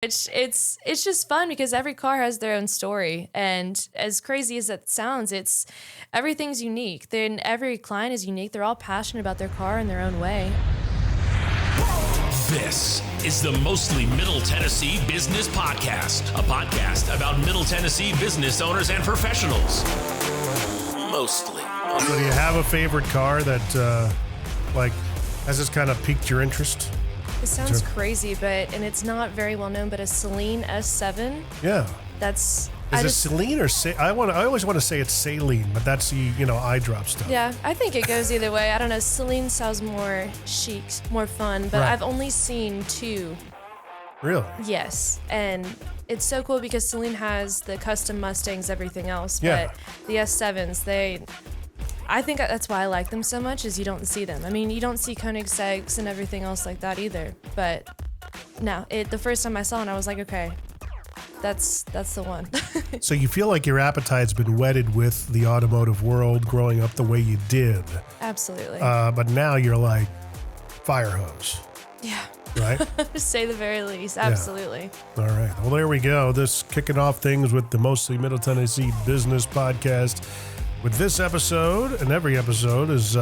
It's just fun because every car has their own story, and as crazy as that sounds, everything's unique. Then every client is unique. They're all passionate about their car in their own way. This is the Mostly Middle Tennessee Business Podcast, a podcast about Middle Tennessee business owners and professionals. Mostly. So do you have a favorite car that has this kind of piqued your interest? It sounds crazy, and it's not very well known, but a Celine S7. Yeah. That's... Is it Celine or I always want to say it's saline, but that's the, eye drop stuff. Yeah, I think it goes either way. I don't know. Celine sounds more chic, more fun, but right. I've only seen 2. Really? Yes. And it's so cool because Celine has the custom Mustangs, everything else, yeah. But the S7s, I think that's why I like them so much is you don't see them. I mean, you don't see Koenigseggs and everything else like that either. But no, the first time I saw it, I was like, okay, that's the one. So you feel like your appetite's been whetted with the automotive world growing up the way you did. Absolutely. But now you're like fire hose. Yeah. Right? To say the very least. Absolutely. Yeah. All right. Well, there we go. This kicking off things with the Mostly Middle Tennessee Business Podcast. With this episode, and every episode is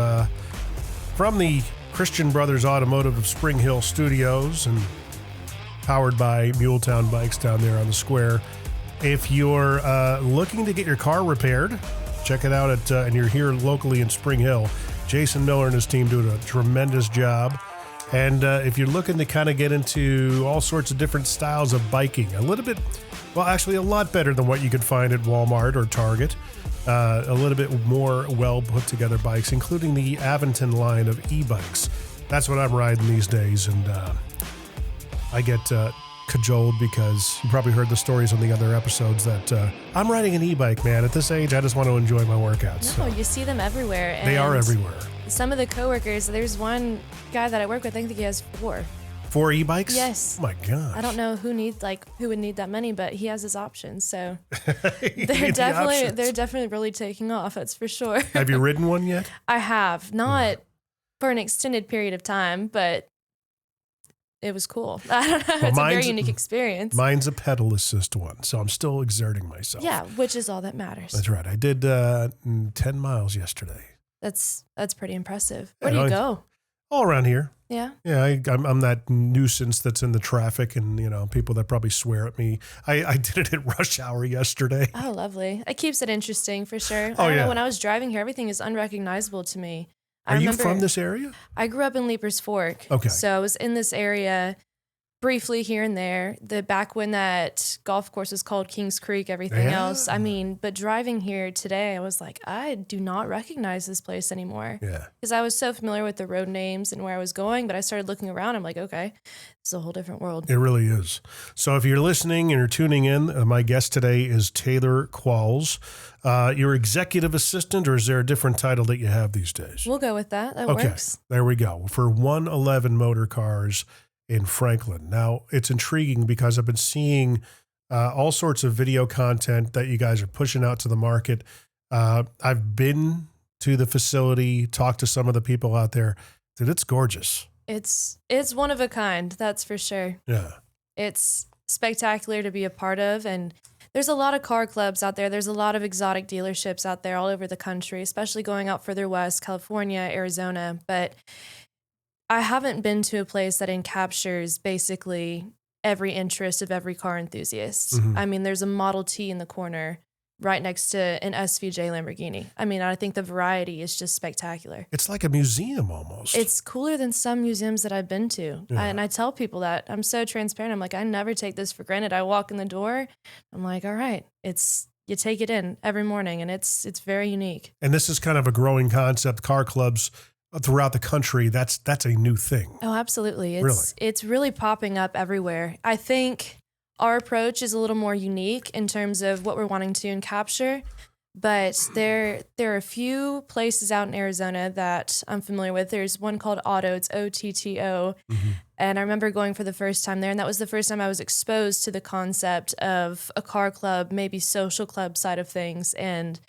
from the Christian Brothers Automotive of Spring Hill Studios and powered by Muletown Bikes down there on the square. If you're looking to get your car repaired, check it out and you're here locally in Spring Hill. Jason Miller and his team do a tremendous job. And if you're looking to kind of get into all sorts of different styles of biking, a lot better than what you could find at Walmart or Target. A little bit more well put together bikes, including the Aventon line of e-bikes. That's what I'm riding these days. And I get cajoled because you probably heard the stories on the other episodes that I'm riding an e-bike, man. At this age, I just want to enjoy my workouts. No, so. You see them everywhere. And they are everywhere. Some of the coworkers, there's one guy that I work with, I think he has 4. 4 e-bikes? Yes. Oh my gosh. I don't know who would need that many, but he has his options. So they're definitely really taking off. That's for sure. Have you ridden one yet? I have not for an extended period of time, but it was cool. I don't know. It's a very unique experience. Mine's a pedal assist one, so I'm still exerting myself. Yeah, which is all that matters. That's right. I did 10 miles yesterday. That's pretty impressive. Where do you go? All around here. Yeah. Yeah, I'm that nuisance that's in the traffic and, people that probably swear at me. I did it at rush hour yesterday. Oh, lovely. It keeps it interesting for sure. Oh, I don't know, when I was driving here, everything is unrecognizable to me. Are you from this area? I grew up in Leapers Fork. Okay. So I was in this area briefly here and there. Back when that golf course was called Kings Creek, everything else. I mean, but driving here today, I was like, I do not recognize this place anymore. Yeah. Because I was so familiar with the road names and where I was going, but I started looking around. I'm like, okay, it's a whole different world. It really is. So if you're listening and you're tuning in, my guest today is Taylor Qualls. Your executive assistant, or is there a different title that you have these days? We'll go with that. That works. There we go. For 111 Motorcars in Franklin. Now, it's intriguing because I've been seeing all sorts of video content that you guys are pushing out to the market. I've been to the facility, talked to some of the people out there. Dude, it's gorgeous. It's one of a kind, that's for sure. Yeah. It's spectacular to be a part of, and there's a lot of car clubs out there. There's a lot of exotic dealerships out there all over the country, especially going out further west, California, Arizona. But I haven't been to a place that encaptures basically every interest of every car enthusiast. Mm-hmm. I mean, there's a Model T in the corner right next to an SVJ Lamborghini. I mean, I think the variety is just spectacular. It's like a museum almost. It's cooler than some museums that I've been to. Yeah. And I tell people that. I'm so transparent. I'm like, I never take this for granted. I walk in the door, I'm like, all right, you take it in every morning, and it's very unique. And this is kind of a growing concept. Car clubs throughout the country, that's a new thing. Oh, absolutely. Really? It's really popping up everywhere. I think our approach is a little more unique in terms of what we're wanting to capture, but there are a few places out in Arizona that I'm familiar with. There's one called Otto, it's OTTO, Mm-hmm. and I remember going for the first time there, and that was the first time I was exposed to the concept of a car club, maybe social club side of things, and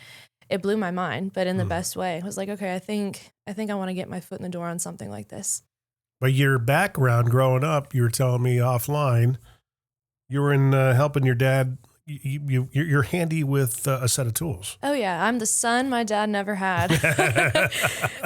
it blew my mind, but in the best way. I was like, okay, I think I want to get my foot in the door on something like this. But your background growing up, you were telling me offline, You were in helping your dad. You're handy with a set of tools. Oh, yeah. I'm the son my dad never had.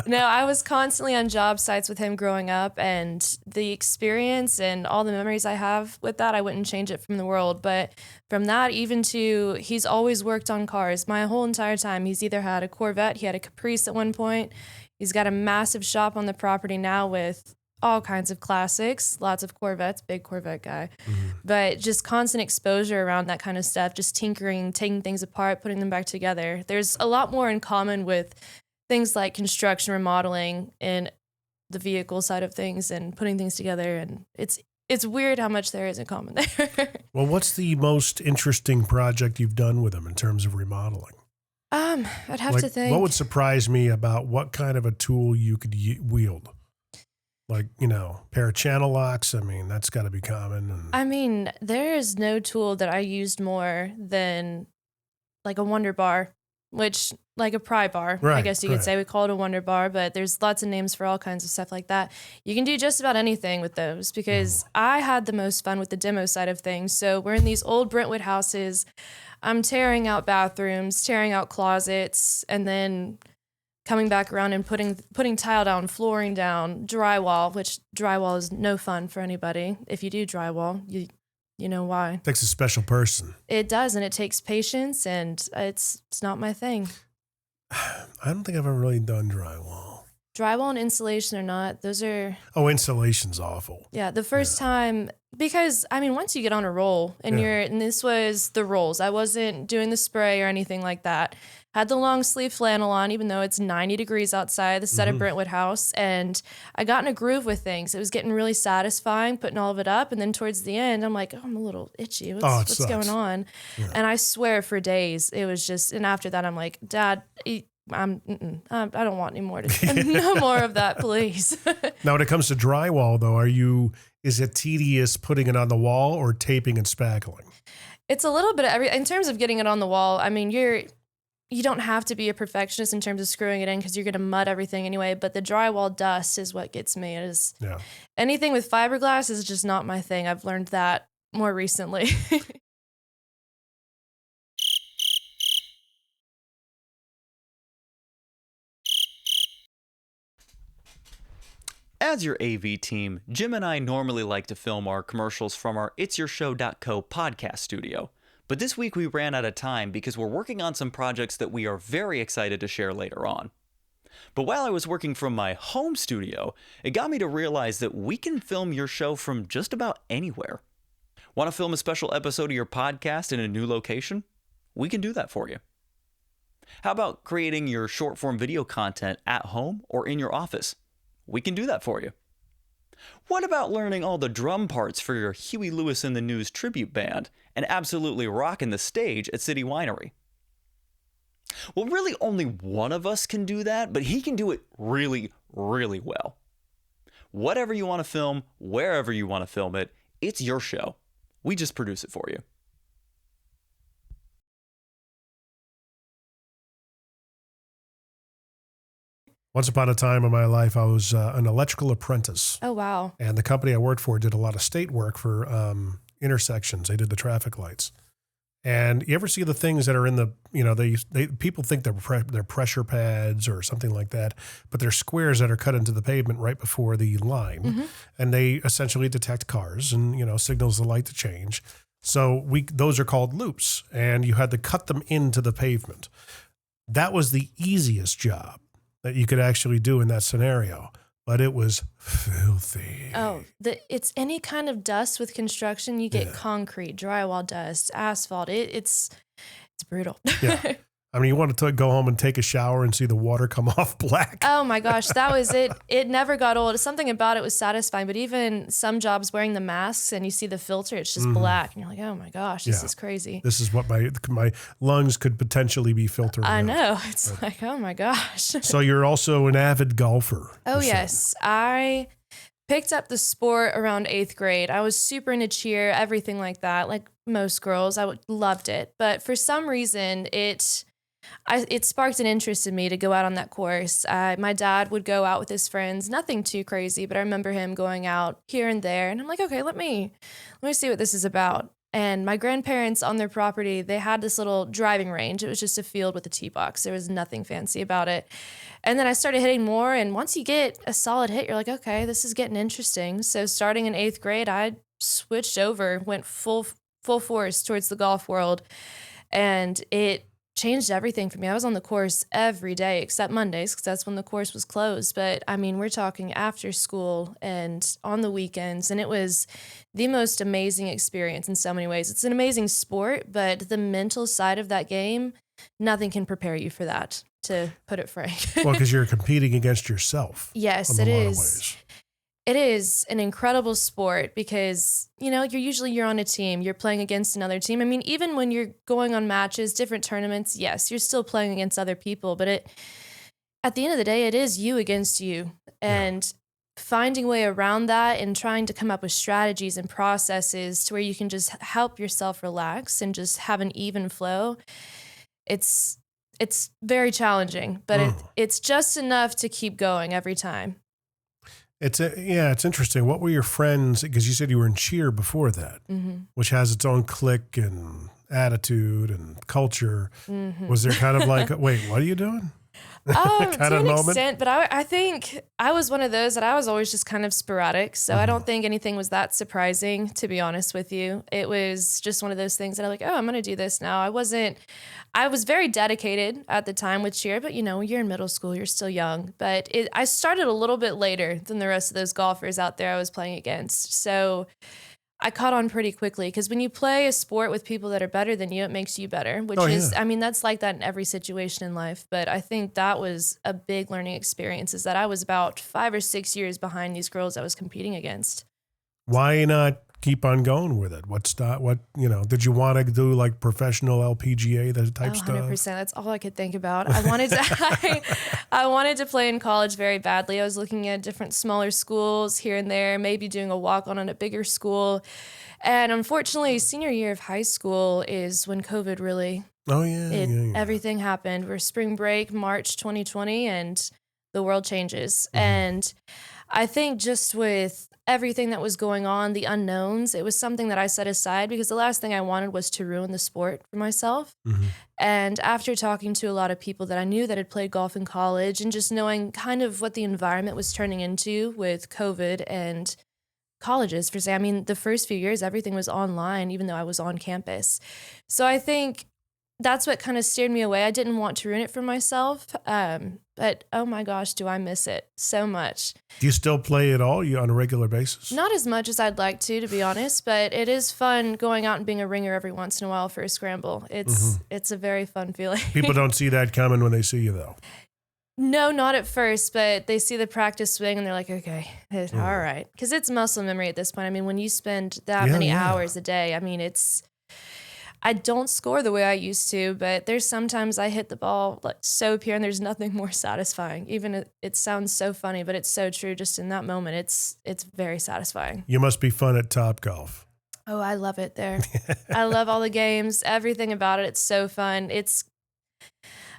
No, I was constantly on job sites with him growing up, and the experience and all the memories I have with that, I wouldn't change it from the world. But from that, even to he's always worked on cars my whole entire time. He's either had a Corvette, he had a Caprice at one point. He's got a massive shop on the property now with all kinds of classics, lots of Corvettes, big Corvette guy, but just constant exposure around that kind of stuff, just tinkering, taking things apart, putting them back together. There's a lot more in common with things like construction, remodeling, and the vehicle side of things and putting things together. And it's weird how much there is in common there. Well, what's the most interesting project you've done with them in terms of remodeling? I'd have to think. What would surprise me about what kind of a tool you could wield? Like, pair of channel locks. I mean, that's got to be common. I mean, there is no tool that I used more than like a Wonder Bar, which like a pry bar, I guess you could say. We call it a Wonder Bar, but there's lots of names for all kinds of stuff like that. You can do just about anything with those because I had the most fun with the demo side of things. So we're in these old Brentwood houses. I'm tearing out bathrooms, tearing out closets, and then coming back around and putting tile down, flooring down, drywall, which drywall is no fun for anybody. If you do drywall, you know why. It takes a special person. It does, and it takes patience, and it's not my thing. I don't think I've ever really done drywall. Drywall and insulation are not. Those are... Oh, insulation's awful. Yeah, the first time... Because, I mean, once you get on a roll, and and this was the rolls. I wasn't doing the spray or anything like that. Had the long sleeve flannel on, even though it's 90 degrees outside the set of Brentwood house. And I got in a groove with things. It was getting really satisfying, putting all of it up. And then towards the end, I'm like, I'm a little itchy. What's going on? Yeah. And I swear for days, it was just, and after that, I'm like, Dad, I don't want any more. No more of that, please. Now, when it comes to drywall, though, is it tedious putting it on the wall or taping and spackling? It's a little bit of in terms of getting it on the wall. I mean, you don't have to be a perfectionist in terms of screwing it in because you're going to mud everything anyway. But the drywall dust is what gets me. Anything with fiberglass is just not my thing. I've learned that more recently. As your AV team, Jim and I normally like to film our commercials from our it'syourshow.co podcast studio. But this week we ran out of time because we're working on some projects that we are very excited to share later on. But while I was working from my home studio, it got me to realize that we can film your show from just about anywhere. Want to film a special episode of your podcast in a new location? We can do that for you. How about creating your short form video content at home or in your office? We can do that for you. What about learning all the drum parts for your Huey Lewis and the News tribute band and absolutely rocking the stage at City Winery? Well, really only one of us can do that, but he can do it really, really well. Whatever you want to film, wherever you want to film it, it's your show. We just produce it for you. Once upon a time in my life, I was an electrical apprentice. Oh, wow. And the company I worked for did a lot of state work for intersections. They did the traffic lights. And you ever see the things that are in the, they people think they're pressure pads or something like that, but they're squares that are cut into the pavement right before the line. Mm-hmm. And they essentially detect cars and, signals the light to change. So those are called loops, and you had to cut them into the pavement. That was the easiest job that you could actually do in that scenario, but it was filthy. Oh, it's any kind of dust with construction. You get concrete, drywall dust, asphalt. It's brutal. Yeah. I mean, you want to go home and take a shower and see the water come off black. Oh my gosh, that was it. It never got old. Something about it was satisfying, but even some jobs wearing the masks and you see the filter, it's just black. And you're like, oh my gosh, this is crazy. This is what my lungs could potentially be filtered. I know. It's like, oh my gosh. So you're also an avid golfer. Oh yes. I picked up the sport around 8th grade. I was super into cheer, everything like that. Like most girls, loved it. But for some reason, it sparked an interest in me to go out on that course. My dad would go out with his friends, nothing too crazy, but I remember him going out here and there, and I'm like, okay, let me see what this is about. And my grandparents on their property, they had this little driving range. It was just a field with a tee box. There was nothing fancy about it. And then I started hitting more. And once you get a solid hit, you're like, okay, this is getting interesting. So starting in 8th grade, I switched over, went full force towards the golf world. And it changed everything for me. I was on the course every day except Mondays because that's when the course was closed. But I mean, we're talking after school and on the weekends. And it was the most amazing experience in so many ways. It's an amazing sport, but the mental side of that game, nothing can prepare you for that, to put it frank. Well, because you're competing against yourself. Yes, it is. It is an incredible sport because, you're on a team, you're playing against another team. I mean, even when you're going on matches, different tournaments, yes, you're still playing against other people, but at the end of the day, it is you against you. And finding a way around that and trying to come up with strategies and processes to where you can just help yourself relax and just have an even flow. It's very challenging, but it's just enough to keep going every time. It's interesting. What were your friends? Because you said you were in cheer before that, which has its own clique and attitude and culture. Was there kind of like, wait, what are you doing? To an extent, but I think I was one of those that I was always just kind of sporadic. So I don't think anything was that surprising, to be honest with you. It was just one of those things that I'm like, oh, I'm going to do this now. I was very dedicated at the time with cheer, but you're in middle school, you're still young. But I started a little bit later than the rest of those golfers out there I was playing against. So I caught on pretty quickly because when you play a sport with people that are better than you, it makes you better, which that's like that in every situation in life. But I think that was a big learning experience, is that I was about 5 or 6 years behind these girls I was competing against. Why not keep on going with it? Did you want to do like professional LPGA, that type stuff? 100%. That's all I could think about. I wanted to play in college very badly. I was looking at different smaller schools here and there, maybe doing a walk-on at a bigger school. And unfortunately, senior year of high school is when COVID really, everything happened. We're spring break, March 2020, and the world changes. And I think just with everything that was going on, the unknowns, it was something that I set aside because the last thing I wanted was to ruin the sport for myself. And after talking to a lot of people that I knew that had played golf in college and just knowing kind of what the environment was turning into with COVID and colleges, the first few years, everything was online, even though I was on campus. So I think that's what kind of steered me away. I didn't want to ruin it for myself. But oh my gosh, do I miss it so much. Do you still play at all? You on a regular basis? Not as much as I'd like to be honest, but it is fun going out and being a ringer every once in a while for a scramble. It's a very fun feeling. People don't see that coming when they see you though. No, not at first, but they see the practice swing and they're like, okay, all right. Because it's muscle memory at this point. When you spend that many hours a day, I don't score the way I used to, but there's sometimes I hit the ball like so pure and there's nothing more satisfying. Even it sounds so funny, but it's so true. Just in that moment, it's very satisfying. You must be fun at Topgolf. Oh, I love it there. I love all the games, everything about it. It's so fun.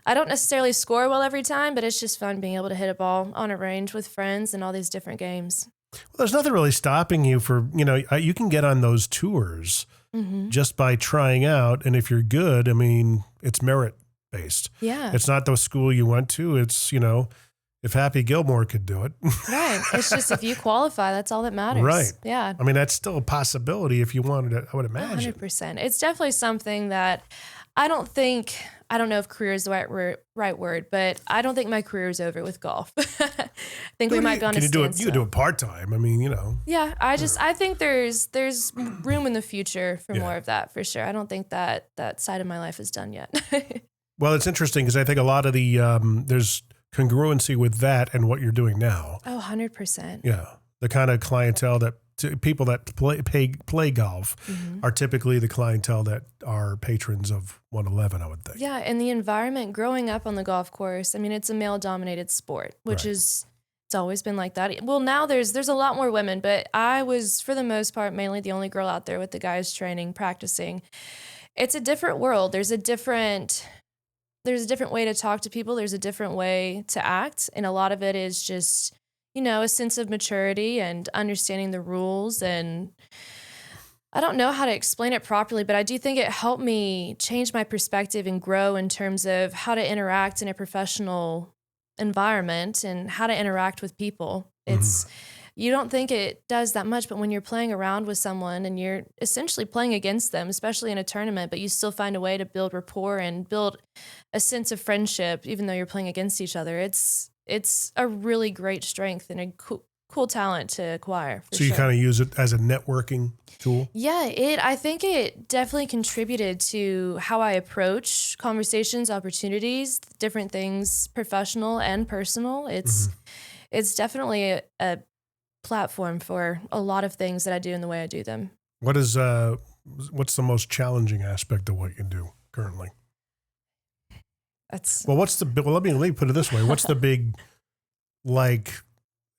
I don't necessarily score well every time, but it's just fun being able to hit a ball on a range with friends and all these different games. Well, there's nothing really stopping you for, you can get on those tours just by trying out. And if you're good, it's merit based. Yeah. It's not the school you went to. It's, if Happy Gilmore could do it. Right. It's just if you qualify, that's all that matters. Right. Yeah. That's still a possibility if you wanted it, I would imagine. 100%. It's definitely something that I don't know if career is the right word, but I don't think my career is over with golf. I think we might go on a standstill. You can do it part-time. Yeah, I think there's room in the future for more of that, for sure. I don't think that side of my life is done yet. Well, it's interesting because I think a lot of the, there's congruency with that and what you're doing now. Oh, 100%. Yeah. The kind of clientele that people that play golf are typically the clientele that are patrons of 111, I would think. Yeah, and the environment growing up on the golf course, it's a male-dominated sport, which is, it's always been like that. Well, now there's a lot more women, but I was, for the most part, mainly the only girl out there with the guys training, practicing. It's a different world. There's a different way to talk to people. There's a different way to act, and a lot of it is just, a sense of maturity and understanding the rules. And I don't know how to explain it properly, but I do think it helped me change my perspective and grow in terms of how to interact in a professional environment and how to interact with people. It's you don't think it does that much, but when you're playing around with someone and you're essentially playing against them, especially in a tournament, but you still find a way to build rapport and build a sense of friendship, even though you're playing against each other. It's a really great strength and a cool talent to acquire. So you kind of use it as a networking tool? Yeah, I think it definitely contributed to how I approach conversations, opportunities, different things, professional and personal. It's definitely a platform for a lot of things that I do in the way I do them. What's the most challenging aspect of what you do currently? Well, let me put it this way. What's the big,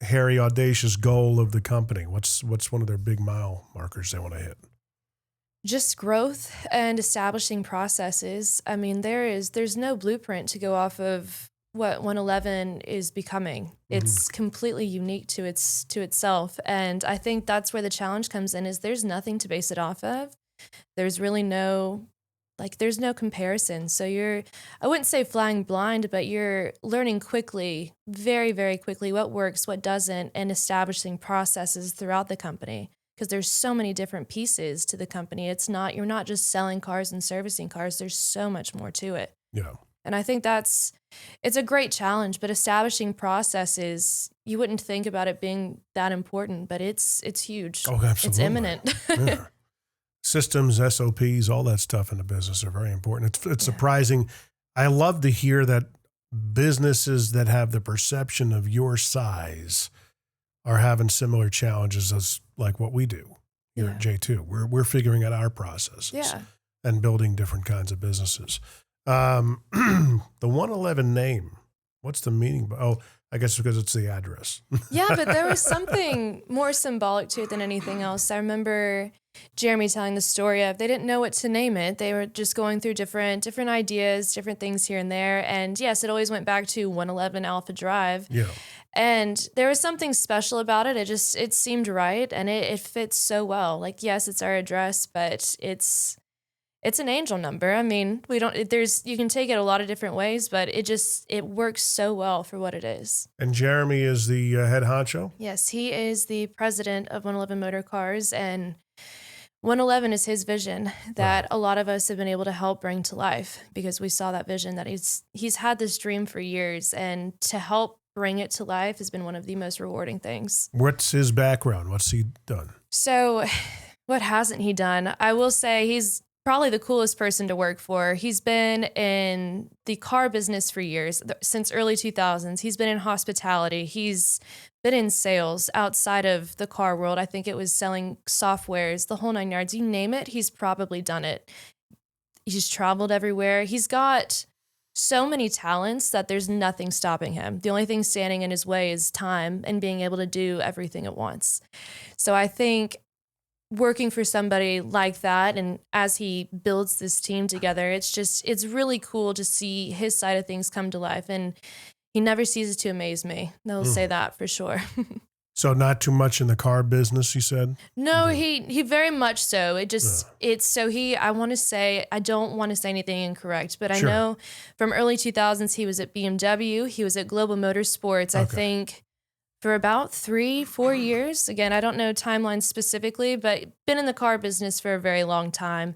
hairy, audacious goal of the company? What's one of their big mile markers they want to hit? Just growth and establishing processes. I mean, there's no blueprint to go off of what 111 is becoming. It's completely unique to itself. And I think that's where the challenge comes in, is there's nothing to base it off of. There's really there's no comparison. So I wouldn't say flying blind, but you're learning quickly, very, very quickly, what works, what doesn't, and establishing processes throughout the company. Because there's so many different pieces to the company. You're not just selling cars and servicing cars. There's so much more to it. Yeah. And I think it's a great challenge, but establishing processes, you wouldn't think about it being that important, but it's huge. Oh, absolutely. It's imminent. Yeah. Systems, SOPs, all that stuff in the business are very important. It's surprising. I love to hear that businesses that have the perception of your size are having similar challenges as like what we do here at J2. We're figuring out our processes and building different kinds of businesses. The 111 name, what's the meaning? Oh, I guess because it's the address. Yeah, but there was something more symbolic to it than anything else. I remember Jeremy telling the story of they didn't know what to name it. They were just going through different ideas, different things here and there. And yes, it always went back to 111 Alpha Drive. Yeah. And there was something special about it. It seemed right. And it fits so well. Like, yes, it's our address, but it's an angel number. I mean, you can take it a lot of different ways, but it works so well for what it is. And Jeremy is the head honcho? Yes, he is the president of 111 Motorcars, and 111 is his vision that a lot of us have been able to help bring to life, because we saw that vision that he's had this dream for years, and to help bring it to life has been one of the most rewarding things. What's his background? What's he done? So what hasn't he done? I will say he's probably the coolest person to work for. He's been in the car business for years, since early 2000s. He's been in hospitality. He's been in sales outside of the car world. I think it was selling softwares, the whole 9 yards. You name it, he's probably done it. He's traveled everywhere. He's got so many talents that there's nothing stopping him. The only thing standing in his way is time and being able to do everything at once. So I think working for somebody like that, and as he builds this team together, it's really cool to see his side of things come to life, and he never ceases to amaze me. They'll say that for sure. So not too much in the car business, you said? No, he very much so. I don't want to say anything incorrect, but I know from early 2000s, he was at BMW, he was at Global Motorsports, I think, for about 3-4 years. Again, I don't know timelines specifically, but been in the car business for a very long time,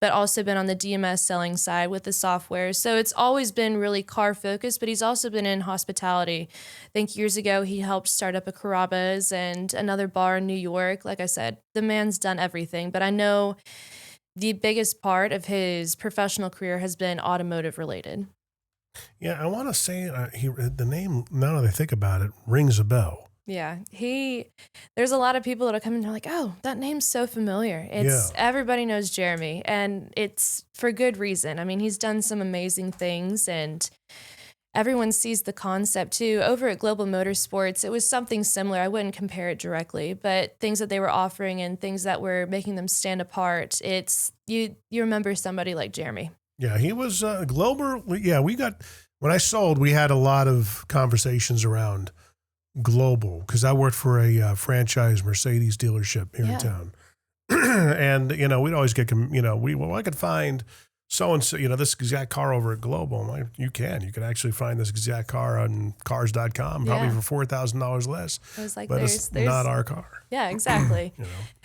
but also been on the DMS selling side with the software. So it's always been really car focused, but he's also been in hospitality. I think years ago, he helped start up a Carrabba's and another bar in New York. Like I said, the man's done everything, but I know the biggest part of his professional career has been automotive related. Yeah, I want to say the name, now that I think about it, rings a bell. Yeah, there's a lot of people that are coming and they're like, oh, that name's so familiar. Everybody knows Jeremy, and it's for good reason. I mean, he's done some amazing things, and everyone sees the concept too. Over at Global Motorsports, it was something similar. I wouldn't compare it directly, but things that they were offering and things that were making them stand apart. You remember somebody like Jeremy. Yeah, he was global. Yeah, when I sold, we had a lot of conversations around global, because I worked for a franchise Mercedes dealership here in town. And, we'd always get, I could find so-and-so, this exact car over at Global. I'm like, you can actually find this exact car on cars.com, probably for $4,000 less. I was like, but it's not our car. Yeah, exactly.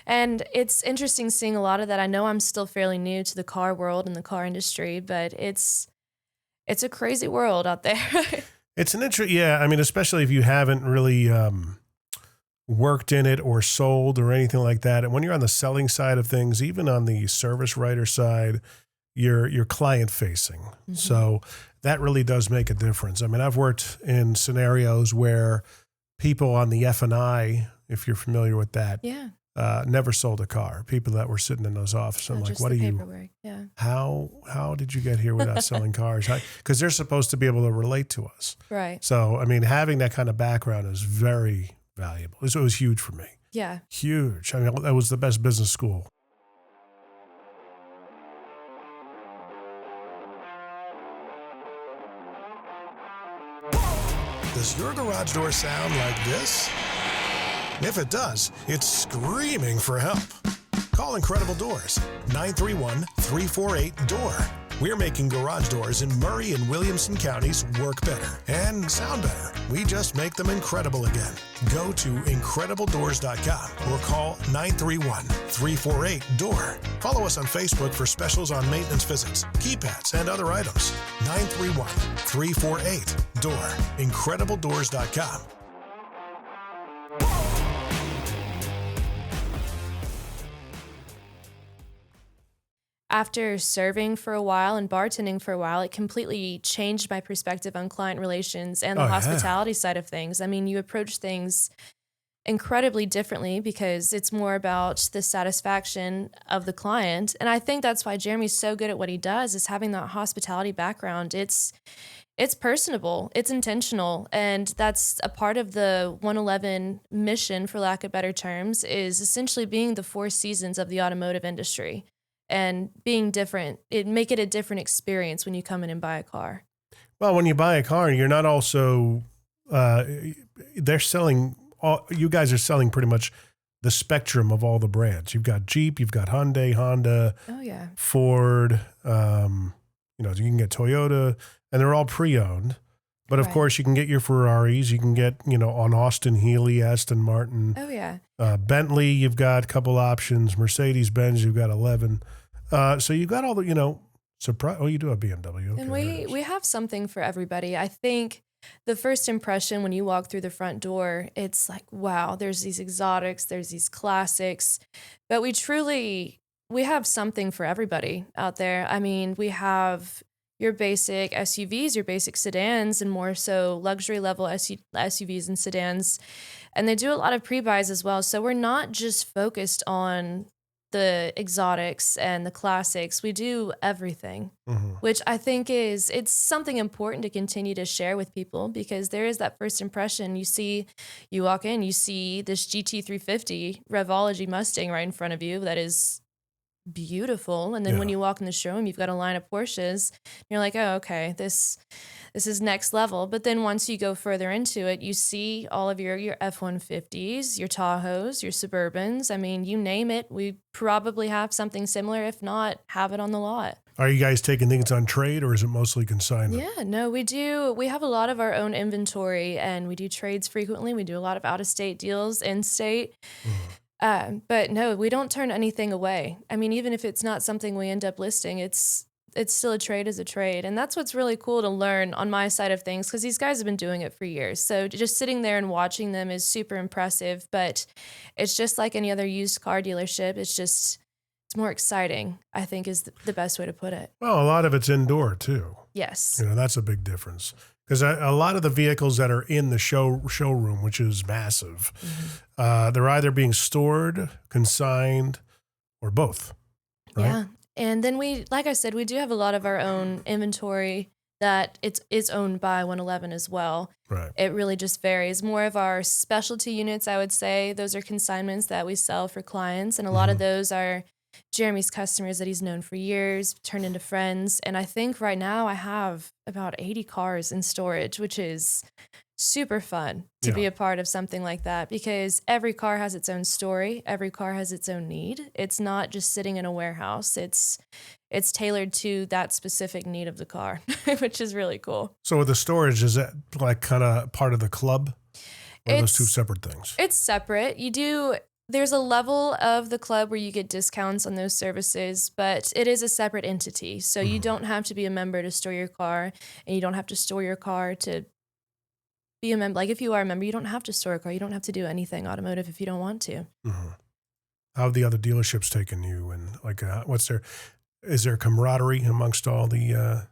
And it's interesting seeing a lot of that. I know I'm still fairly new to the car world and the car industry, but it's a crazy world out there. It's an especially if you haven't really worked in it or sold or anything like that. And when you're on the selling side of things, even on the service writer side, you're client facing. Mm-hmm. So that really does make a difference. I mean, I've worked in scenarios where people on the F&I, if you're familiar with that, never sold a car. People that were sitting in those offices. I'm like, what are you, how did you get here without selling cars? Because they're supposed to be able to relate to us. Right. So, I mean, having that kind of background is very valuable. It was huge for me. Yeah. Huge. I mean, that was the best business school. Does your garage door sound like this? If it does, it's screaming for help. Call Incredible Doors, 931-348-DOOR. We're making garage doors in Murray and Williamson counties work better and sound better. We just make them incredible again. Go to IncredibleDoors.com or call 931-348-DOOR. Follow us on Facebook for specials on maintenance visits, keypads, and other items. 931-348-DOOR. IncredibleDoors.com. After serving for a while and bartending for a while, it completely changed my perspective on client relations and the hospitality side of things. I mean, you approach things incredibly differently because it's more about the satisfaction of the client. And I think that's why Jeremy's so good at what he does, is having that hospitality background. It's personable, it's intentional, and that's a part of the 111 mission, for lack of better terms, is essentially being the four seasons of the automotive industry. And being different, make it a different experience when you come in and buy a car. Well, when you buy a car, you're not also, they're selling, you guys are selling pretty much the spectrum of all the brands. You've got Jeep, you've got Hyundai, Honda, Ford, you can get Toyota, and they're all pre-owned. But of course, you can get your Ferraris. You can get, on Austin, Healey, Aston Martin. Oh, yeah. Bentley, you've got a couple options. Mercedes-Benz, you've got 11. So you've got all the, surprise. Oh, you do have BMW. Okay, and we have something for everybody. I think the first impression when you walk through the front door, it's like, wow, there's these exotics, there's these classics. But we have something for everybody out there. I mean, we have your basic SUVs, your basic sedans, and more so luxury level SUVs and sedans. And they do a lot of pre-buys as well. So we're not just focused on the exotics and the classics. We do everything, which I think it's something important to continue to share with people, because there is that first impression. You walk in, you see this GT350 Revology Mustang right in front of you that is beautiful, and then when you walk in the showroom, you've got a line of Porsches. You're like, oh, okay, this is next level. But then once you go further into it, you see all of your F-150s, your Tahoes, your Suburbans. I mean, you name it, we probably have something similar, if not have it on the lot. Are you guys taking things on trade, or is it mostly consignment? Yeah, no, we do. We have a lot of our own inventory, and we do trades frequently. We do a lot of out-of-state deals, in-state. But no, we don't turn anything away. I mean, even if it's not something we end up listing, it's still a trade as a trade. And that's what's really cool to learn on my side of things, because these guys have been doing it for years. So just sitting there and watching them is super impressive. But it's just like any other used car dealership. It's more exciting, I think, is the best way to put it. Well, a lot of it's indoor too. Yes. That's a big difference. Because a lot of the vehicles that are in the showroom, which is massive, they're either being stored, consigned, or both. Right? Yeah. And then like I said, we do have a lot of our own inventory that it's owned by 111 as well. Right. It really just varies. More of our specialty units, I would say, those are consignments that we sell for clients. And a lot of those are Jeremy's customers that he's known for years, turned into friends. And I think right now I have about 80 cars in storage, which is super fun to be a part of something like that, because every car has its own story. Every car has its own need. It's not just sitting in a warehouse. It's tailored to that specific need of the car, which is really cool. So with the storage, is that like kind of part of the club? Or are those two separate things? It's separate. There's a level of the club where you get discounts on those services, but it is a separate entity. So you don't have to be a member to store your car, and you don't have to store your car to be a member. Like, if you are a member, you don't have to store a car. You don't have to do anything automotive if you don't want to. Mm-hmm. How have the other dealerships taken you? And like, is there camaraderie amongst all the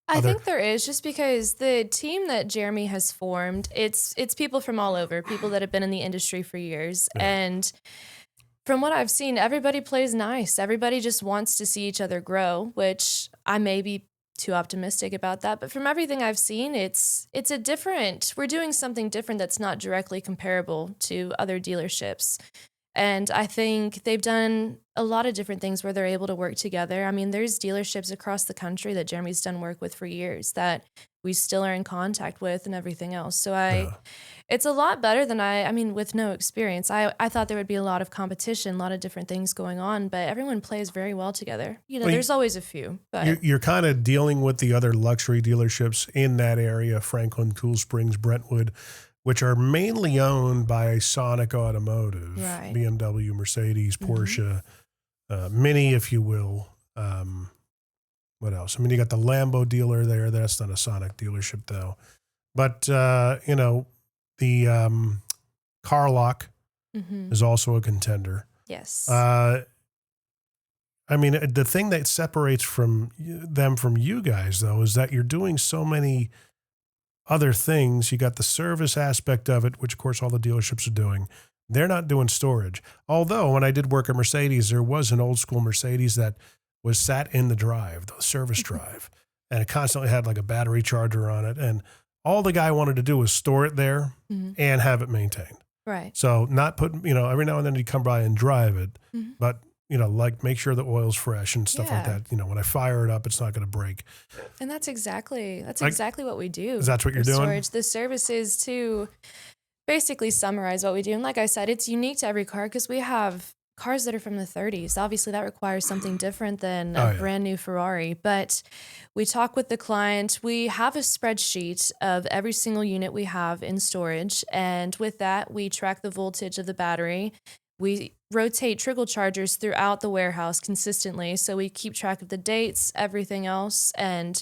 I think there is, just because the team that Jeremy has formed, it's people from all over, people that have been in the industry for years. Yeah. And from what I've seen, everybody plays nice. Everybody just wants to see each other grow, which I may be too optimistic about that. But from everything I've seen, we're doing something different that's not directly comparable to other dealerships. And I think they've done a lot of different things where they're able to work together. I mean, there's dealerships across the country that Jeremy's done work with for years that we still are in contact with and everything else. So it's a lot better than with no experience. I thought there would be a lot of competition, a lot of different things going on, but everyone plays very well together. There's always a few. But you're kind of dealing with the other luxury dealerships in that area, Franklin, Cool Springs, Brentwood, which are mainly owned by Sonic Automotive, right. BMW, Mercedes, Porsche, Mini, if you will. What else? I mean, you got the Lambo dealer there. That's not a Sonic dealership, though. But, the Car Lock is also a contender. Yes. The thing that separates from you guys, though, is that you're doing so many other things. You got the service aspect of it, which of course all the dealerships are doing. They're not doing storage. Although when I did work at Mercedes, there was an old school Mercedes that was sat in the drive, the service drive, and it constantly had like a battery charger on it. And all the guy wanted to do was store it there and have it maintained. Right. So not put, every now and then he'd come by and drive it, but like make sure the oil's fresh and stuff like that. When I fire it up, it's not going to break. And that's exactly what we do. That's what you're doing? Storage. The service is to basically summarize what we do. And like I said, it's unique to every car because we have cars that are from the 30s. Obviously, that requires something different than a brand new Ferrari. But we talk with the client. We have a spreadsheet of every single unit we have in storage. And with that, we track the voltage of the battery. We rotate trickle chargers throughout the warehouse consistently, so we keep track of the dates, everything else, and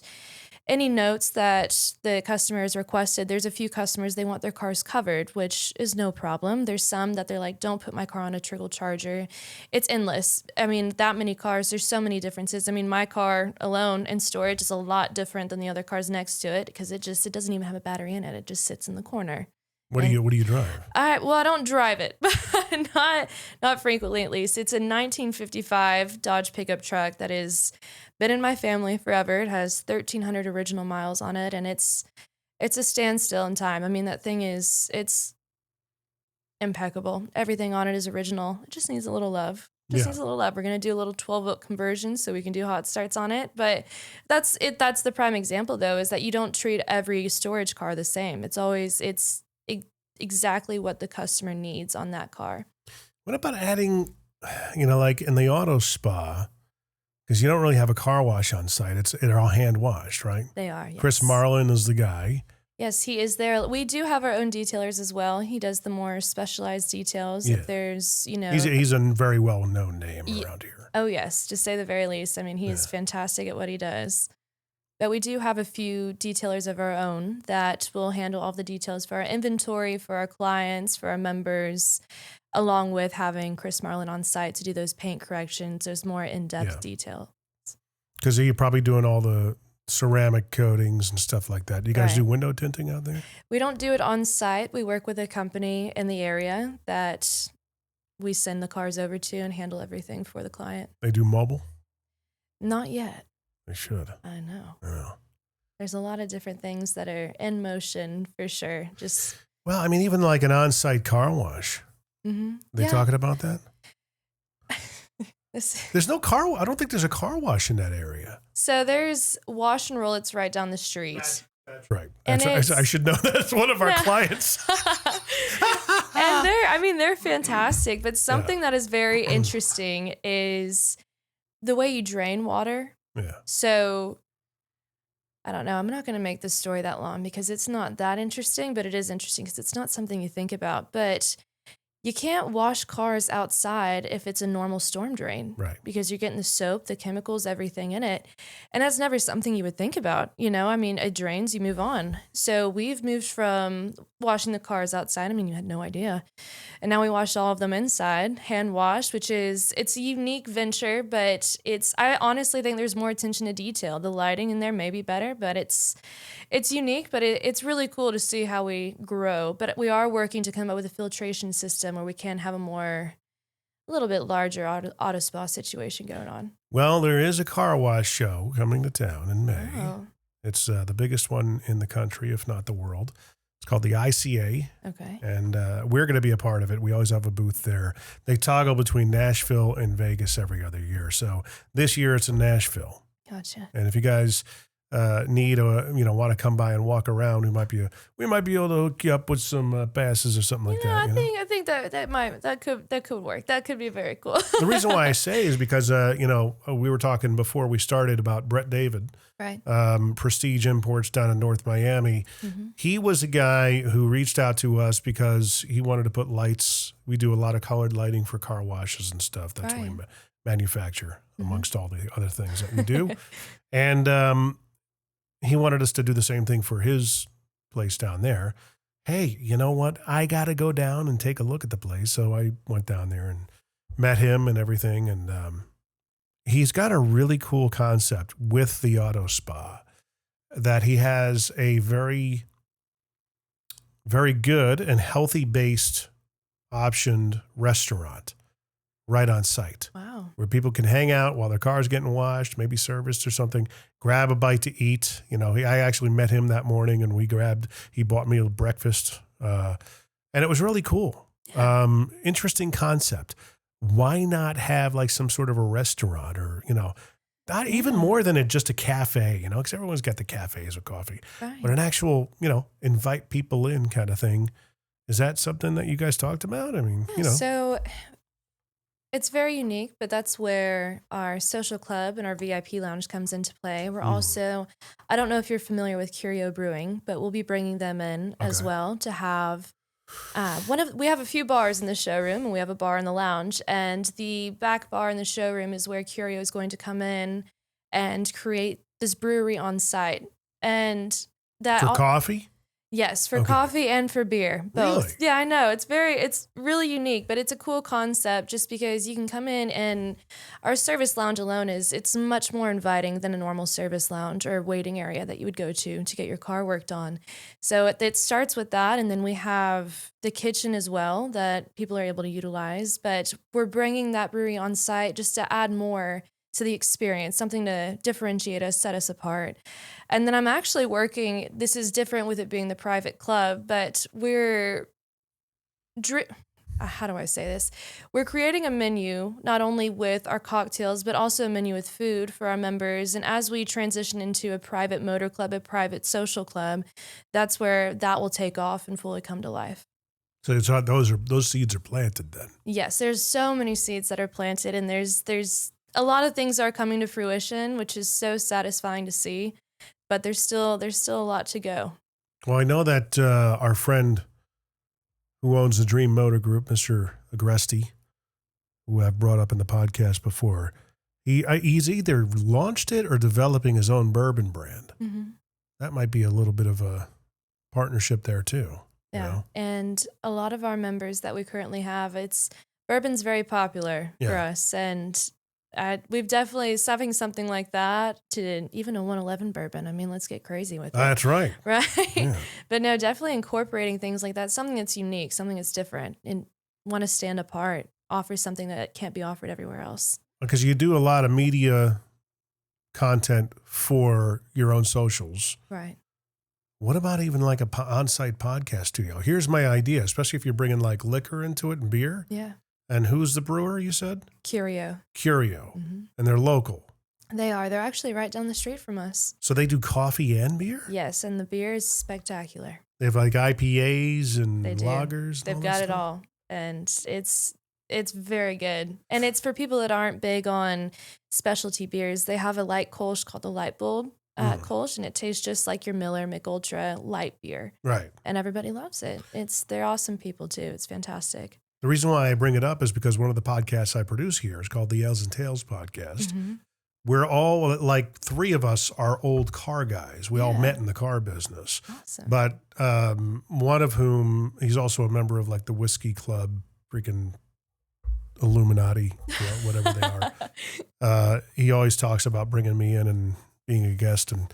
any notes that the customer has requested. There's a few customers, they want their cars covered, which is no problem. There's some that they're like, don't put my car on a trickle charger. It's endless. That many cars, there's so many differences. My car alone in storage is a lot different than the other cars next to it because it doesn't even have a battery in it. It just sits in the corner. What do you drive? I don't drive it, but not frequently at least. It's a 1955 Dodge pickup truck that has been in my family forever. It has 1,300 original miles on it, and it's a standstill in time. That thing it's impeccable. Everything on it is original. It just needs a little love. Needs a little love. We're gonna do a little 12-volt conversion so we can do hot starts on it. But that's it. That's the prime example, though, is that you don't treat every storage car the same. It's exactly what the customer needs on that car. What about adding, like in the auto spa, because you don't really have a car wash on site. They're all hand washed, right? They are, yes. Chris Marlin is the guy. Yes, he is there. We do have our own detailers as well. He does the more specialized details. Yeah. If there's, He's a very well-known name around here. Oh, yes, to say the very least. He is fantastic at what he does. But we do have a few detailers of our own that will handle all the details for our inventory, for our clients, for our members, along with having Chris Marlin on site to do those paint corrections. There's more in-depth detail. Because you're probably doing all the ceramic coatings and stuff like that. Do you guys do window tinting out there? We don't do it on site. We work with a company in the area that we send the cars over to and handle everything for the client. They do mobile? Not yet. They should. I know. Yeah. There's a lot of different things that are in motion for sure. Even like an on-site car wash. Mm-hmm. They talking about that? There's no I don't think there's a car wash in that area. So there's Wash and Roll. It's right down the street. That's right. And I should know that's one of our clients. And they're fantastic. But something that is very interesting is the way you drain water. Yeah. So I don't know. I'm not going to make this story that long because it's not that interesting, but it is interesting because it's not something you think about. But you can't wash cars outside if it's a normal storm drain. Right. Because you're getting the soap, the chemicals, everything in it. And that's never something you would think about. It drains, you move on. So we've moved from washing the cars outside. You had no idea. And now we wash all of them inside, hand wash, it's a unique venture, but I honestly think there's more attention to detail. The lighting in there may be better, but it's unique, but it's really cool to see how we grow. But we are working to come up with a filtration system where we can have a little bit larger auto spa situation going on. Well, there is a car wash show coming to town in May. Oh. It's the biggest one in the country, if not the world. It's called the ICA. Okay. And we're going to be a part of it. We always have a booth there. They toggle between Nashville and Vegas every other year. So this year it's in Nashville. Gotcha. And if you guys need want to come by and walk around, we might be able to hook you up with some passes or something like that. I think that could work. That could be very cool. The reason why I say is because we were talking before we started about Brett David, right? Prestige Imports down in North Miami. Mm-hmm. He was a guy who reached out to us because he wanted to put lights. We do a lot of colored lighting for car washes and stuff. That's what we manufacture amongst all the other things that we do, and he wanted us to do the same thing for his place down there. Hey, you know what? I got to go down and take a look at the place. So I went down there and met him and everything. And he's got a really cool concept with the auto spa that he has a very, very good and healthy based optioned restaurant right on site. Wow. Where people can hang out while their car's getting washed, maybe serviced or something, grab a bite to eat. I actually met him that morning and he bought me a breakfast. And it was really cool. Yeah. Interesting concept. Why not have like some sort of a restaurant or, not even more than just a cafe, because everyone's got the cafes with coffee, but an actual, invite people in kind of thing. Is that something that you guys talked about? So it's very unique, but that's where our social club and our VIP lounge comes into play. We're also, I don't know if you're familiar with Curio Brewing, but we'll be bringing them in as well to have we have a few bars in the showroom and we have a bar in the lounge, and the back bar in the showroom is where Curio is going to come in and create this brewery on site. And that for coffee? Yes, for coffee and for beer, both. Really? Yeah, I know. It's really unique, but it's a cool concept just because you can come in and our service lounge alone it's much more inviting than a normal service lounge or waiting area that you would go to get your car worked on. So it starts with that, and then we have the kitchen as well that people are able to utilize, but we're bringing that brewery on site just to add more to the experience, something to differentiate us, set us apart. And then I'm actually working, this is different with it being the private club, but how do I say this? We're creating a menu, not only with our cocktails, but also a menu with food for our members. And as we transition into a private motor club, a private social club, that's where that will take off and fully come to life. So it's not, those seeds are planted then? Yes, there's so many seeds that are planted, and there's a lot of things are coming to fruition, which is so satisfying to see, but there's still a lot to go. Well, I know that our friend who owns the Dream Motor Group, Mr. Agresti, who I've brought up in the podcast before, he's either launched it or developing his own bourbon brand. Mm-hmm. That might be a little bit of a partnership there too. Yeah, and a lot of our members that we currently have, bourbon's very popular for us, and we've definitely having something like that to even a 111 bourbon. Let's get crazy with it. That's right. Right? Yeah. But no, definitely incorporating things like that, something that's unique, something that's different, and want to stand apart, offer something that can't be offered everywhere else. Because you do a lot of media content for your own socials. Right. What about even like a on-site podcast studio? Here's my idea, especially if you're bringing like liquor into it and beer. Yeah. And who's the brewer, you said? Curio. Mm-hmm. And they're local. They are. They're actually right down the street from us. So they do coffee and beer? Yes, and the beer is spectacular. They have like IPAs and They do. lagers. They've got it all, and it's very good. And it's for people that aren't big on specialty beers. They have a light Kolsch called the Light Bulb Kolsch, and it tastes just like your Miller Mich Ultra light beer. Right. And everybody loves it. They're awesome people too. It's fantastic. The reason why I bring it up is because one of the podcasts I produce here is called the Els and Tales podcast. Mm-hmm. We're all, like, three of us are old car guys. We all met in the car business. Awesome. But one of whom, he's also a member of like the Whiskey Club, freaking Illuminati, whatever they are. He always talks about bringing me in and being a guest and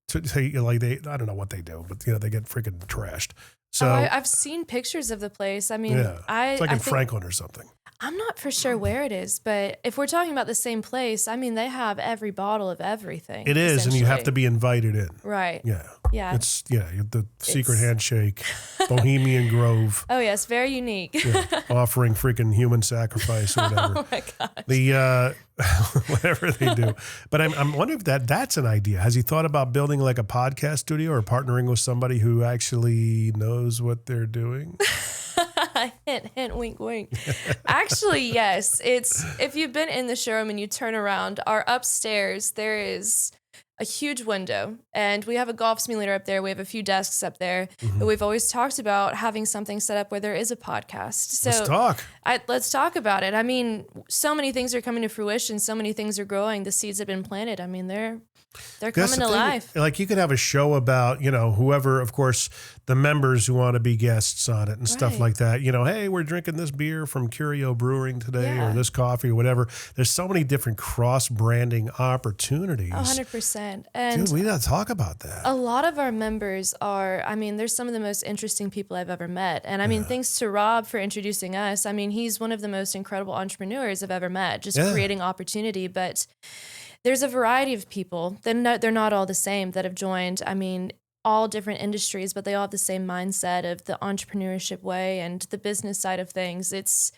to say, like, I don't know what they do, but they get freaking trashed. So I've seen pictures of the place. I mean, it's like in Franklin or something. I'm not for sure where it is, but if we're talking about the same place, I mean, they have every bottle of everything. It is, and you have to be invited in. Right. Yeah. Yeah. It's the secret handshake, Bohemian Grove. Oh yes, very unique. Offering freaking human sacrifice or whatever. Oh my gosh. The whatever they do. But I'm wondering if that's an idea. Has he thought about building like a podcast studio or partnering with somebody who actually knows what they're doing? Hint, hint, wink, wink. Actually, yes. If you've been in the showroom and you turn around, our upstairs, there is a huge window, and we have a golf simulator up there. We have a few desks up there, but we've always talked about having something set up where there is a podcast. So Let's talk. Let's talk about it. I mean, so many things are coming to fruition. So many things are growing. The seeds have been planted. I mean, they're coming to life. Like, you could have a show about, whoever, of course, the members who want to be guests on it and stuff like that. Hey, we're drinking this beer from Curio Brewing today or this coffee or whatever. There's so many different cross-branding opportunities. 100%. And dude, we got to talk about that. A lot of our members they're some of the most interesting people I've ever met. And I mean, thanks to Rob for introducing us. I mean, he's one of the most incredible entrepreneurs I've ever met, just creating opportunity. But there's a variety of people. They're not all the same that have joined. I mean, all different industries, but they all have the same mindset of the entrepreneurship way and the business side of things. It's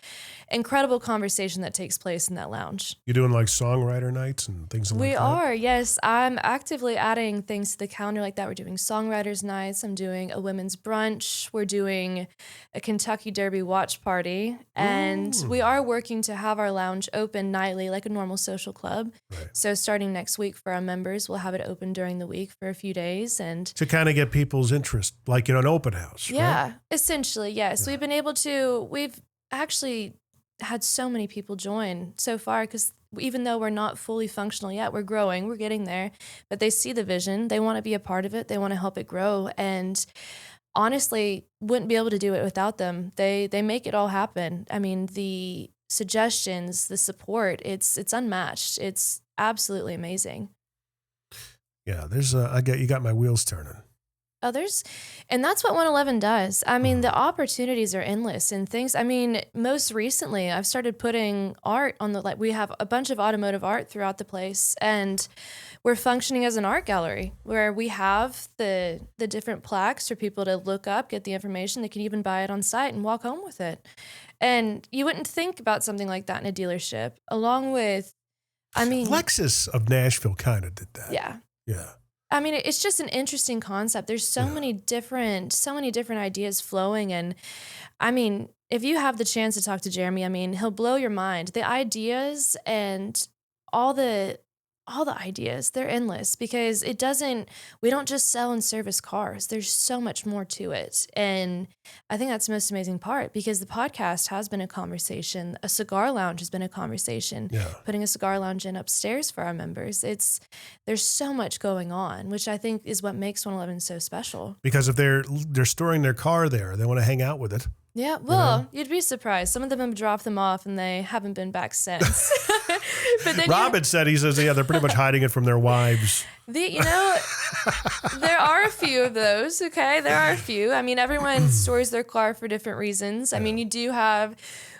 incredible conversation that takes place in that lounge. You're doing like songwriter nights and things like that? We are, yes. I'm actively adding things to the calendar like that. We're doing songwriters nights. I'm doing a women's brunch. We're doing a Kentucky Derby watch party. And we are working to have our lounge open nightly like a normal social club. Right. So starting next week for our members, we'll have it open during the week for a few days. And to kind of get people's interest, like an open house, yeah, right? Essentially, yes. Yeah. We've actually had so many people join so far because even though we're not fully functional yet, we're growing, we're getting there, but they see the vision, they want to be a part of it, they want to help it grow, and honestly, wouldn't be able to do it without them. They make it all happen. I mean, the suggestions, the support, it's unmatched. It's absolutely amazing. Yeah, you got my wheels turning. And that's what 111 does. I mean, the opportunities are endless and things. I mean, most recently, I've started putting art on we have a bunch of automotive art throughout the place, and we're functioning as an art gallery where we have the different plaques for people to look up, get the information. They can even buy it on site and walk home with it. And you wouldn't think about something like that in a dealership, along with, Lexus of Nashville kind of did that. Yeah. Yeah. I mean, it's just an interesting concept. There's so many different ideas flowing. And I mean, if you have the chance to talk to Jeremy, I mean, he'll blow your mind. The ideas and all the ideas, they're endless because we don't just sell and service cars. There's so much more to it. And I think that's the most amazing part because the podcast has been a conversation. A cigar lounge has been a conversation. Yeah. Putting a cigar lounge in upstairs for our members. There's so much going on, which I think is what makes 111 so special. Because if they're storing their car there, they want to hang out with it. Yeah, well, you'd be surprised. Some of them have dropped them off and they haven't been back since. But then Robin said, they're pretty much hiding it from their wives. There are a few of those, okay? There are a few. I mean, everyone stores their car for different reasons. I mean,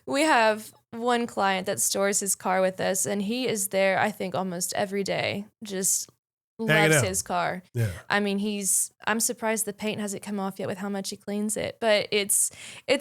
we have one client that stores his car with us, and he is there, I think, almost every day, just loves his car. Yeah. I mean, I'm surprised the paint hasn't come off yet with how much he cleans it. But it's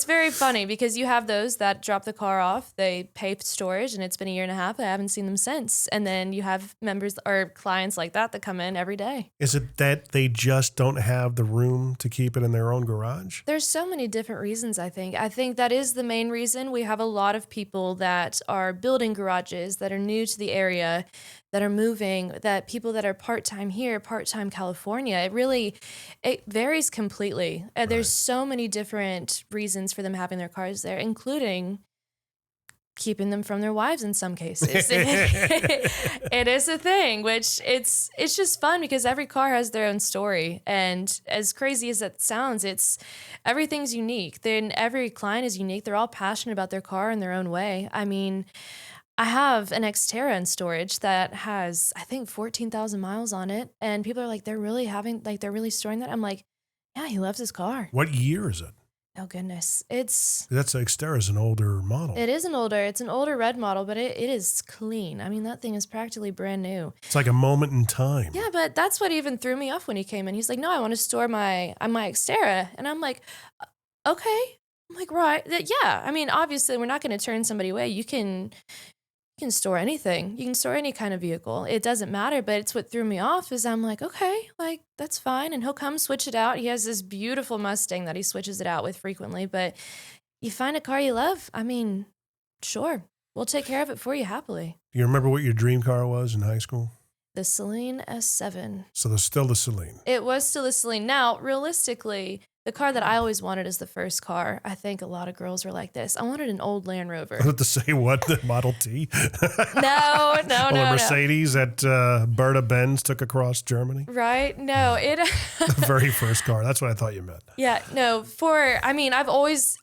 very funny because you have those that drop the car off, they pay storage, and it's been a year and a half. I haven't seen them since. And then you have members or clients like that come in every day. Is it that they just don't have the room to keep it in their own garage? There's so many different reasons, I think. I think that is the main reason. We have a lot of people that are building garages that are new to the area, that are moving, that people that are part-time here, part-time California. It varies completely. There's so many different reasons for them having their cars there, including keeping them from their wives in some cases. It is a thing, which it's just fun because every car has their own story. And as crazy as that sounds, everything's unique. Then every client is unique. They're all passionate about their car in their own way. I mean, I have an Xterra in storage that has, I think, 14,000 miles on it. And people are like, they're really storing that. I'm like, yeah, he loves his car. What year is it? Oh, goodness. That's Xterra is an older model. It's an older red model, but it is clean. I mean, that thing is practically brand new. It's like a moment in time. Yeah, but that's what even threw me off when he came in. He's like, no, I want to store my Xterra. And I'm like, okay. I'm like, right. Yeah. I mean, obviously, we're not going to turn somebody away. You can store anything. You can store any kind of vehicle. It doesn't matter, but it's what threw me off is I'm like, okay, like that's fine. And he'll come switch it out. He has this beautiful Mustang that he switches it out with frequently, but you find a car you love. I mean, sure, we'll take care of it for you happily. Do you remember what your dream car was in high school? The Celine S7. So there's still the Celine. It was still the Celine. Now, realistically, the car that I always wanted as the first car, I think a lot of girls were like this. I wanted an old Land Rover. I was about to say, what? The Model T? No. The Mercedes that Berta Benz took across Germany? Right? No, the very first car. That's what I thought you meant. Yeah, no,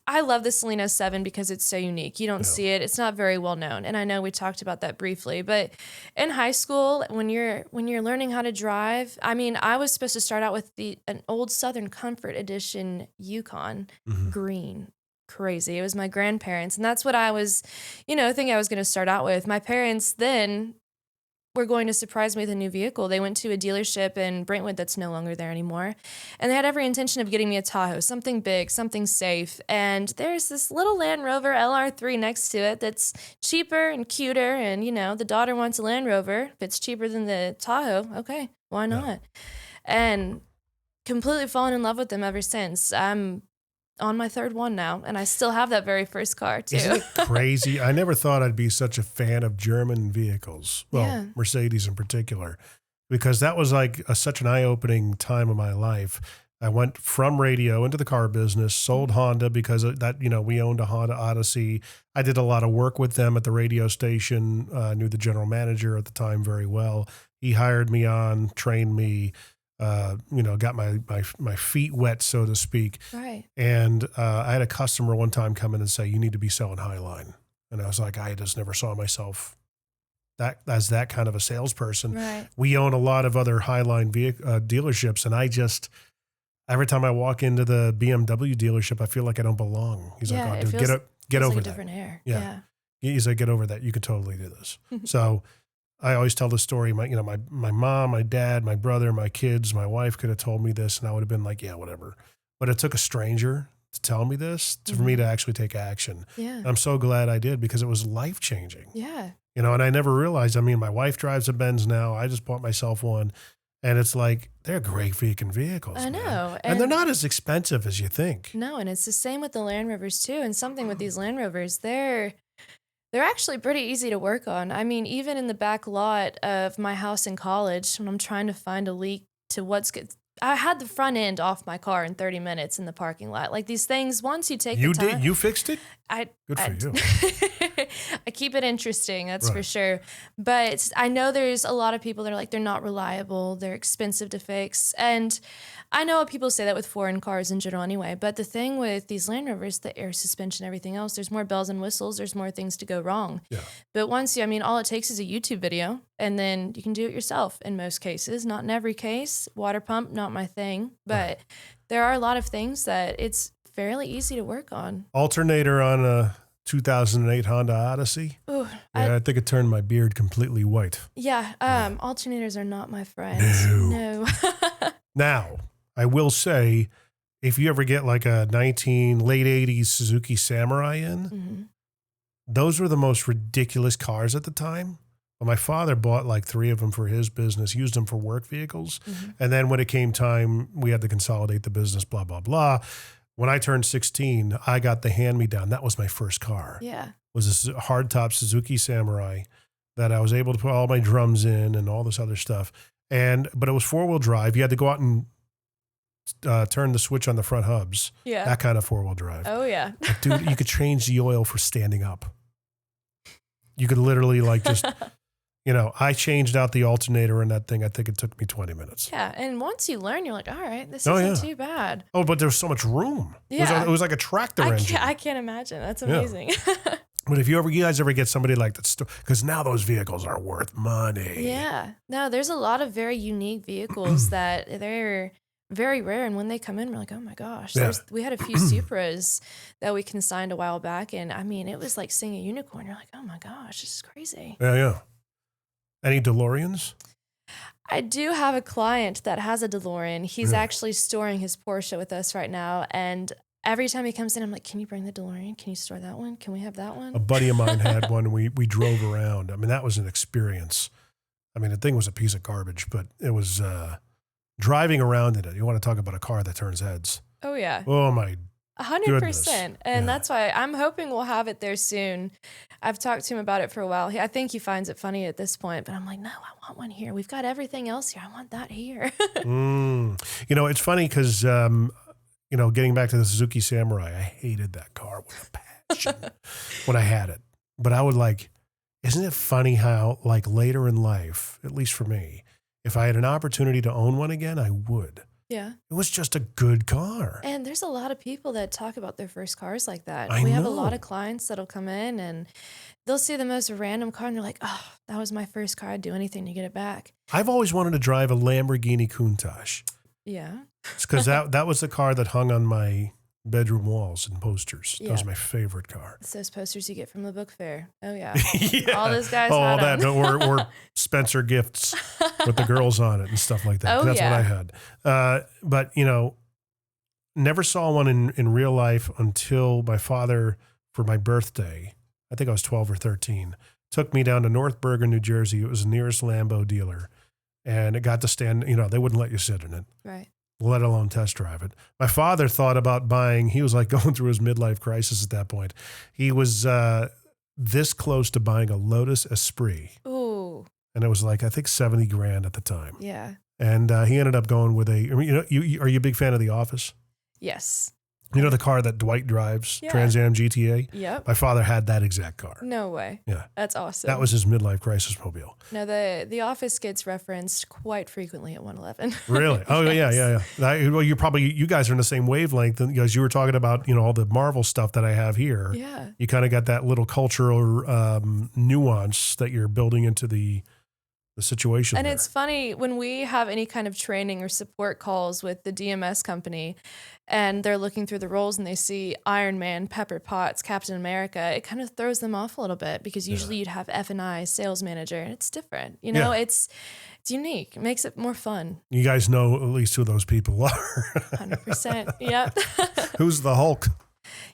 I love the Celine S7 because it's so unique. You don't see it. It's not very well known. And I know we talked about that briefly, but in high school, when you're learning how to drive, I mean, I was supposed to start out with an old Southern Comfort Edition Yukon green. Crazy. It was my grandparents. And that's what I was, thinking I was going to start out with. My parents then were going to surprise me with a new vehicle. They went to a dealership in Brentwood that's no longer there anymore. And they had every intention of getting me a Tahoe, something big, something safe. And there's this little Land Rover LR3 next to it that's cheaper and cuter. And, the daughter wants a Land Rover. If it's cheaper than the Tahoe, okay, why not? Yeah. And completely fallen in love with them ever since. I'm on my third one now, and I still have that very first car, too. Isn't it crazy? I never thought I'd be such a fan of German vehicles. Well, yeah. Mercedes in particular, because that was like such an eye-opening time of my life. I went from radio into the car business, sold Honda because that, we owned a Honda Odyssey. I did a lot of work with them at the radio station. I knew the general manager at the time very well. He hired me on, trained me, got my feet wet, so to speak. Right. And I had a customer one time come in and say, you need to be selling Highline. And I was like, I just never saw myself as that kind of a salesperson. Right. We own a lot of other Highline dealerships. And every time I walk into the BMW dealership, I feel like I don't belong. He's like, oh, dude, get over like that. Different air. Yeah. He's like, get over that. You can totally do this. So I always tell the story. My mom, my dad, my brother, my kids, my wife could have told me this, and I would have been like, yeah, whatever. But it took a stranger to tell me this for me to actually take action. Yeah. And I'm so glad I did because it was life changing. Yeah. And I never realized. I mean, my wife drives a Benz now. I just bought myself one, and it's like they're great freaking vehicles. I know, man. And they're not as expensive as you think. No, and it's the same with the Land Rovers too. And something with these Land Rovers, they're actually pretty easy to work on. I mean, even in the back lot of my house in college, when I'm trying to find a leak to what's good, I had the front end off my car in 30 minutes in the parking lot. Like these things, once you take the time. You fixed it? Good for you. I keep it interesting, that's for sure. But I know there's a lot of people that are like, they're not reliable, they're expensive to fix. And I know people say that with foreign cars in general anyway, but the thing with these Land Rovers, the air suspension, everything else, there's more bells and whistles, there's more things to go wrong. Yeah. But all it takes is a YouTube video, and then you can do it yourself in most cases. Not in every case. Water pump, not my thing. But there are a lot of things that it's fairly easy to work on. Alternator on a 2008 Honda Odyssey. Ooh, I think it turned my beard completely white. Yeah, alternators are not my friend. No. Now, I will say, if you ever get like a late 80s Suzuki Samurai in, those were the most ridiculous cars at the time. Well, my father bought like 3 of them for his business, used them for work vehicles. And then when it came time, we had to consolidate the business, blah, blah, blah. When I turned 16, I got the hand-me-down. That was my first car. Yeah. It was a hardtop Suzuki Samurai that I was able to put all my drums in and all this other stuff. But it was 4-wheel drive. You had to go out and turn the switch on the front hubs. Yeah. That kind of 4-wheel drive. Oh, yeah. But dude, you could change the oil for standing up. You could literally like just... I changed out the alternator in that thing. I think it took me 20 minutes. Yeah. And once you learn, you're like, all right, this isn't too bad. Oh, but there's so much room. Yeah. It was like a tractor engine. I can't imagine. That's amazing. Yeah. But if you guys ever get somebody like that, because now those vehicles are worth money. Yeah. No, there's a lot of very unique vehicles that they're very rare. And when they come in, we're like, oh my gosh. Yeah. We had a few Supras that we consigned a while back. And I mean, it was like seeing a unicorn. You're like, oh my gosh, this is crazy. Yeah. Any DeLoreans? I do have a client that has a DeLorean. He's actually storing his Porsche with us right now. And every time he comes in, I'm like, can you bring the DeLorean? Can you store that one? Can we have that one? A buddy of mine had one. We drove around. I mean, that was an experience. I mean, the thing was a piece of garbage, but it was driving around in it. You want to talk about a car that turns heads. Oh, yeah. Oh, my 100%. And that's why I'm hoping we'll have it there soon. I've talked to him about it for a while. I think he finds it funny at this point, but I'm like, no, I want one here. We've got everything else here. I want that here. It's funny because, getting back to the Suzuki Samurai, I hated that car with a passion when I had it. But I would isn't it funny how later in life, at least for me, if I had an opportunity to own one again, I would. Yeah. It was just a good car. And there's a lot of people that talk about their first cars like that. I We know. have a lot of clients that'll come in and they'll see the most random car and they're like, oh, that was my first car. I'd do anything to get it back. I've always wanted to drive a Lamborghini Countach. Yeah. Because that was the car that hung on my bedroom walls and posters. That was Yeah. my favorite car. It's those posters you get from the book fair. Oh, yeah. Yeah. All those guys all had that, them. or Spencer gifts with the girls on it and stuff like that. Oh, That's yeah. what I had. But never saw one in real life until my father, for my birthday, I think I was 12 or 13, took me down to North Bergen, New Jersey. It was the nearest Lambo dealer. And it got to stand, they wouldn't let you sit in it. Right. Let alone test drive it. My father thought about buying, he was going through his midlife crisis at that point. He was this close to buying a Lotus Esprit. Ooh. And it was I think $70,000 at the time. Yeah. And he ended up going with are you a big fan of The Office? Yes. You know the car that Dwight drives, Yeah. Trans Am GTA? Yep. My father had that exact car. No way. Yeah. That's awesome. That was his midlife crisis mobile. No, the Office gets referenced quite frequently at 111. Really? Oh, Yes. yeah. Well, you guys are in the same wavelength because you were talking about, all the Marvel stuff that I have here. Yeah. You kind of got that little cultural nuance that you're building into the situation. And there. it's funny when we have any kind of training or support calls with the DMS company and they're looking through the roles and they see Iron Man, Pepper Potts, Captain America, it kind of throws them off a little bit because usually you'd have F&I, sales manager, and it's different. It's unique. It makes it more fun. You guys know at least who those people are. 100%. Yep. Who's the Hulk?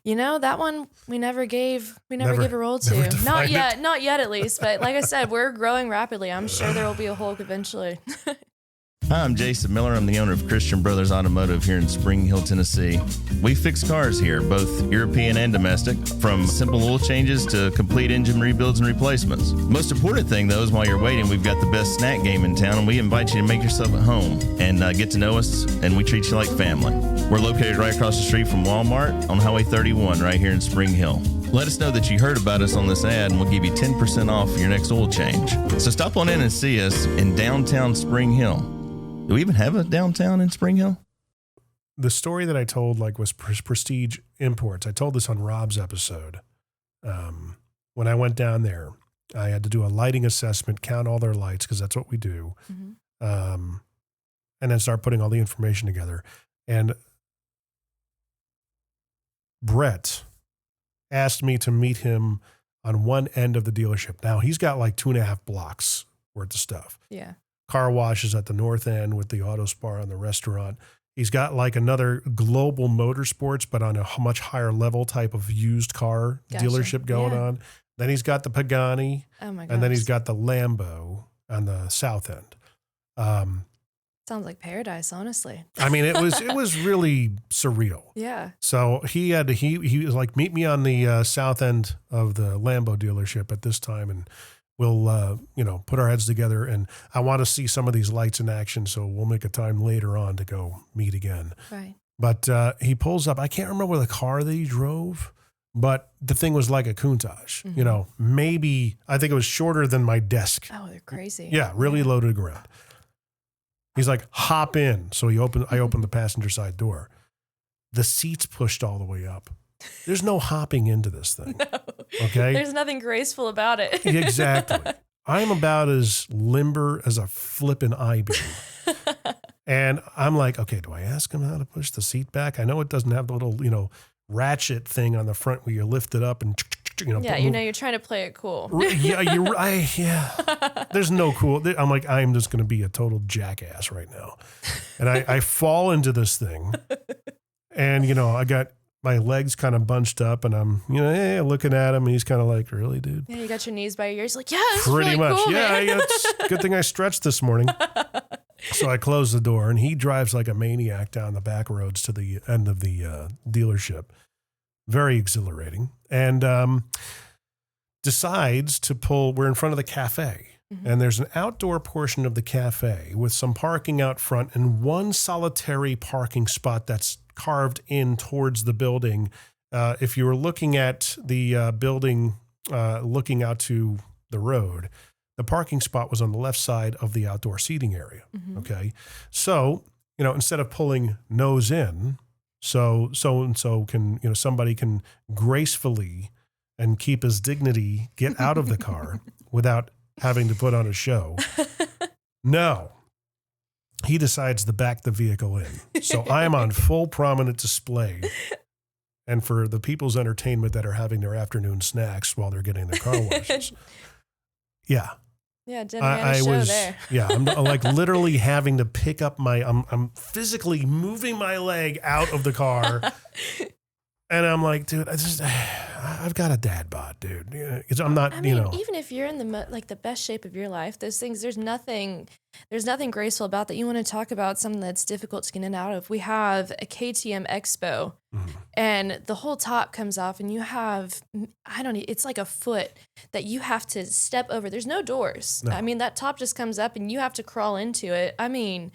That one we never gave a role to. Not yet, at least. But like I said, we're growing rapidly. I'm sure there will be a Hulk eventually. Hi, I'm Jason Miller. I'm the owner of Christian Brothers Automotive here in Spring Hill, Tennessee. We fix cars here, both European and domestic, from simple oil changes to complete engine rebuilds and replacements. Most important thing, though, is while you're waiting, we've got the best snack game in town, and we invite you to make yourself at home and get to know us, and we treat you like family. We're located right across the street from Walmart on Highway 31 right here in Spring Hill. Let us know that you heard about us on this ad, and we'll give you 10% off your next oil change. So stop on in and see us in downtown Spring Hill. Do we even have a downtown in Spring Hill? The story that I told was Prestige Imports. I told this on Rob's episode. When I went down there, I had to do a lighting assessment, count all their lights because that's what we do, and then start putting all the information together. And Brett asked me to meet him on one end of the dealership. Now he's got 2.5 blocks worth of stuff. Yeah. Car wash is at the north end with the auto spar and the restaurant. He's got like another Global Motorsports, but on a much higher level type of used car dealership going on. Then he's got the Pagani. Oh my gosh. And then he's got the Lambo on the south end. Sounds like paradise, honestly. I mean, it was really surreal. Yeah. So he was like, meet me on the south end of the Lambo dealership at this time, and we'll put our heads together. And I want to see some of these lights in action, so we'll make a time later on to go meet again. Right. But he pulls up. I can't remember the car that he drove, but the thing was like a Countach. Mm-hmm. Maybe I think it was shorter than my desk. Oh, they're crazy. Yeah, really loaded ground. He's like, hop in. So I opened the passenger side door. The seat's pushed all the way up. There's no hopping into this thing. No. Okay? There's nothing graceful about it. Exactly. I'm about as limber as a flippin' I-beam. And I'm like, okay, do I ask him how to push the seat back? I know it doesn't have the little, ratchet thing on the front where you lift it up and, Yeah, you're trying to play it cool. Yeah. There's no cool. I'm like, I'm just going to be a total jackass right now. And I fall into this thing and, I got my legs kind of bunched up and I'm, looking at him and he's kind of like, really, dude? Yeah, you got your knees by your ears. Like, yeah, it's pretty really much. Cool, Yeah, man. it's good thing I stretched this morning. So I close the door and he drives like a maniac down the back roads to the end of the dealership. Very exhilarating. And decides to pull, we're in front of the cafe. Mm-hmm. And there's an outdoor portion of the cafe with some parking out front and one solitary parking spot that's carved in towards the building. If you were looking at the building, looking out to the road, the parking spot was on the left side of the outdoor seating area. Mm-hmm. Okay. So, instead of pulling nose in, so-and-so can, somebody can gracefully and keep his dignity, get out of the car without having to put on a show. No. He decides to back the vehicle in. So I am on full prominent display. And for the people's entertainment that are having their afternoon snacks while they're getting their car washes. Yeah. Yeah, I was there. Yeah, I'm like literally having to pick up I'm physically moving my leg out of the car. And I'm like, dude, I've got a dad bod, dude. I'm not, even if you're in the best shape of your life, those things, there's nothing graceful about that. You want to talk about something that's difficult to get in and out of. We have a KTM Expo and the whole top comes off and you have, it's like a foot that you have to step over. There's no doors. No. I mean, that top just comes up and you have to crawl into it. I mean,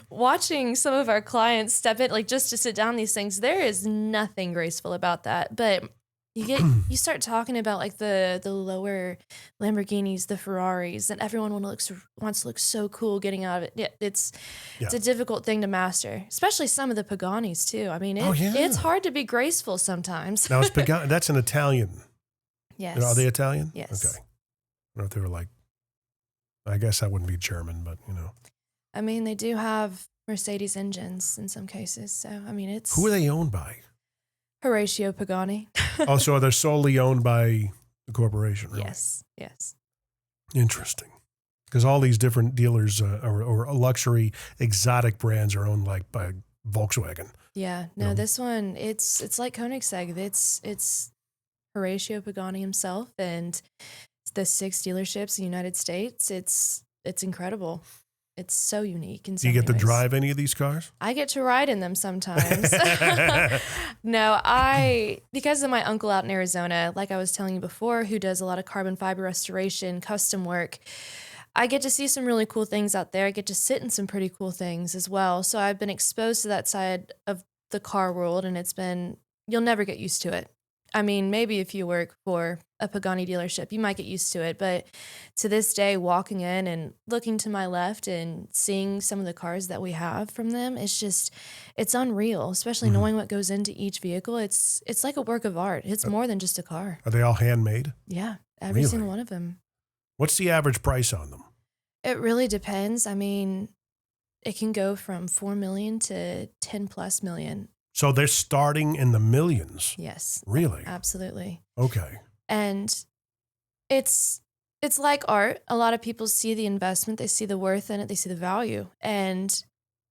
watching some of our clients step in, like just to sit down these things, there is nothing graceful about that. But you start talking about like the lower Lamborghinis, the Ferraris, and everyone wants to look so cool getting out of it. Yeah, it's a difficult thing to master, especially some of the Paganis too. I mean, it's hard to be graceful sometimes. Now, that's an Italian. Yes. Are they Italian? Yes. Okay. I don't know if they were like, I guess that wouldn't be German, but I mean, they do have Mercedes engines in some cases. So, I mean, it's. Who are they owned by? Horatio Pagani. Oh, so they're solely owned by the corporation, really? Yes. Interesting. Because all these different dealers or luxury exotic brands are owned like by Volkswagen. Yeah. No, this one, it's like Koenigsegg. It's Horatio Pagani himself and the 6 dealerships in the United States. It's incredible. It's so unique. Do you get to drive any of these cars? I get to ride in them sometimes. No, because of my uncle out in Arizona, like I was telling you before, who does a lot of carbon fiber restoration, custom work, I get to see some really cool things out there. I get to sit in some pretty cool things as well. So I've been exposed to that side of the car world, and you'll never get used to it. I mean, maybe if you work for a Pagani dealership, you might get used to it. But to this day, walking in and looking to my left and seeing some of the cars that we have from them, it's unreal, especially knowing what goes into each vehicle. It's like a work of art. It's more than just a car. Are they all handmade? Yeah, every single one of them. What's the average price on them? It really depends. I mean, it can go from $4 million to $10+ million. So they're starting in the millions. Yes. Really? Absolutely. Okay. And it's like art. A lot of people see the investment, they see the worth in it, they see the value. And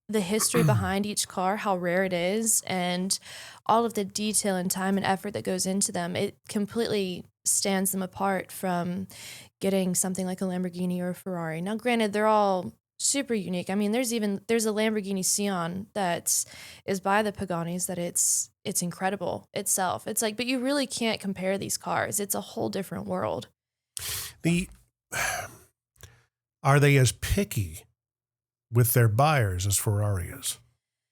the history behind each car, how rare it is, and all of the detail and time and effort that goes into them, it completely stands them apart from getting something like a Lamborghini or a Ferrari. Now, granted, they're all super unique. I mean, there's a Lamborghini Sion that is by the Paganis that it's incredible itself. It's like, but you really can't compare these cars. It's a whole different world. Are they as picky with their buyers as Ferrari is?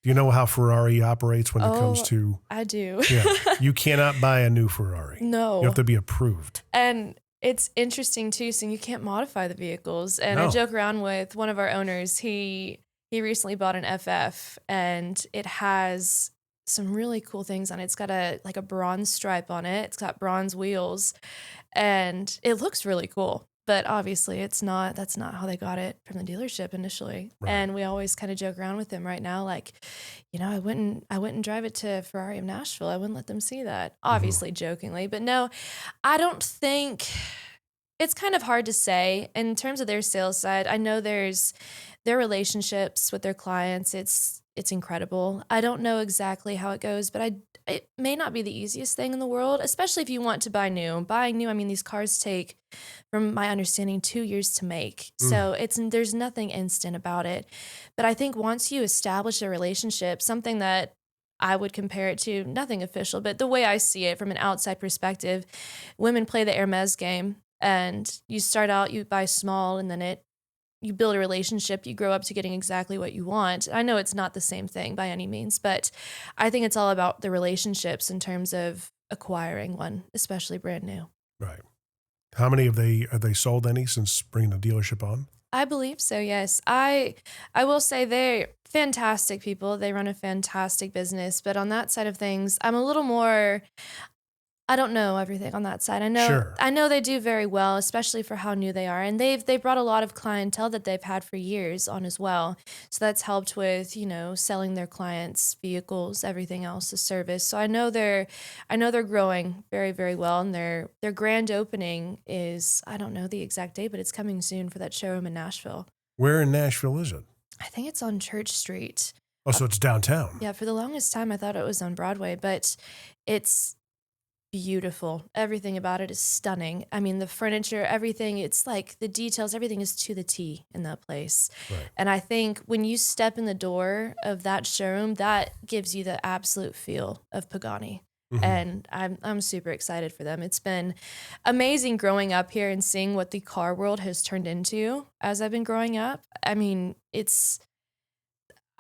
Do you know how Ferrari operates when it comes to? I do. Yeah, you cannot buy a new Ferrari. No. You have to be approved. And it's interesting too, so you can't modify the vehicles. And I joke around with one of our owners. He recently bought an FF, and it has some really cool things on it. It's got a bronze stripe on it. It's got bronze wheels, and it looks really cool. But obviously that's not how they got it from the dealership initially. Right. And we always kind of joke around with him right now, like, I wouldn't drive it to Ferrari of Nashville. I wouldn't let them see that. Obviously jokingly. But no, I don't think, it's kind of hard to say in terms of their sales side. I know there's their relationships with their clients. It's incredible. I don't know exactly how it goes, but it may not be the easiest thing in the world, especially if you want to buy new. Buying new, I mean, these cars take, from my understanding, 2 years to make. So there's nothing instant about it. But I think once you establish a relationship, something that I would compare it to, nothing official, but the way I see it from an outside perspective, women play the Hermes game, and you start out, you buy small, and then you build a relationship, you grow up to getting exactly what you want. I know it's not the same thing by any means, but I think it's all about the relationships in terms of acquiring one, especially brand new. Right. How many have they sold any since bringing the dealership on? I believe so, yes. I will say they're fantastic people. They run a fantastic business, but on that side of things, I'm a little more, I don't know everything on that side. I know they do very well, especially for how new they are. And they've brought a lot of clientele that they've had for years on as well. So that's helped with, selling their clients vehicles, everything else, the service. So I know they're growing very, very well. And their grand opening is, I don't know the exact date, but it's coming soon for that showroom in Nashville. Where in Nashville is it? I think it's on Church Street. Oh, so it's downtown. Yeah, for the longest time I thought it was on Broadway, but it's beautiful. Everything about it is stunning. I mean, the furniture, everything, it's like the details, everything is to the T in that place. Right. And I think when you step in the door of that showroom, that gives you the absolute feel of Pagani. Mm-hmm. And I'm super excited for them. It's been amazing growing up here and seeing what the car world has turned into as I've been growing up. I mean, it's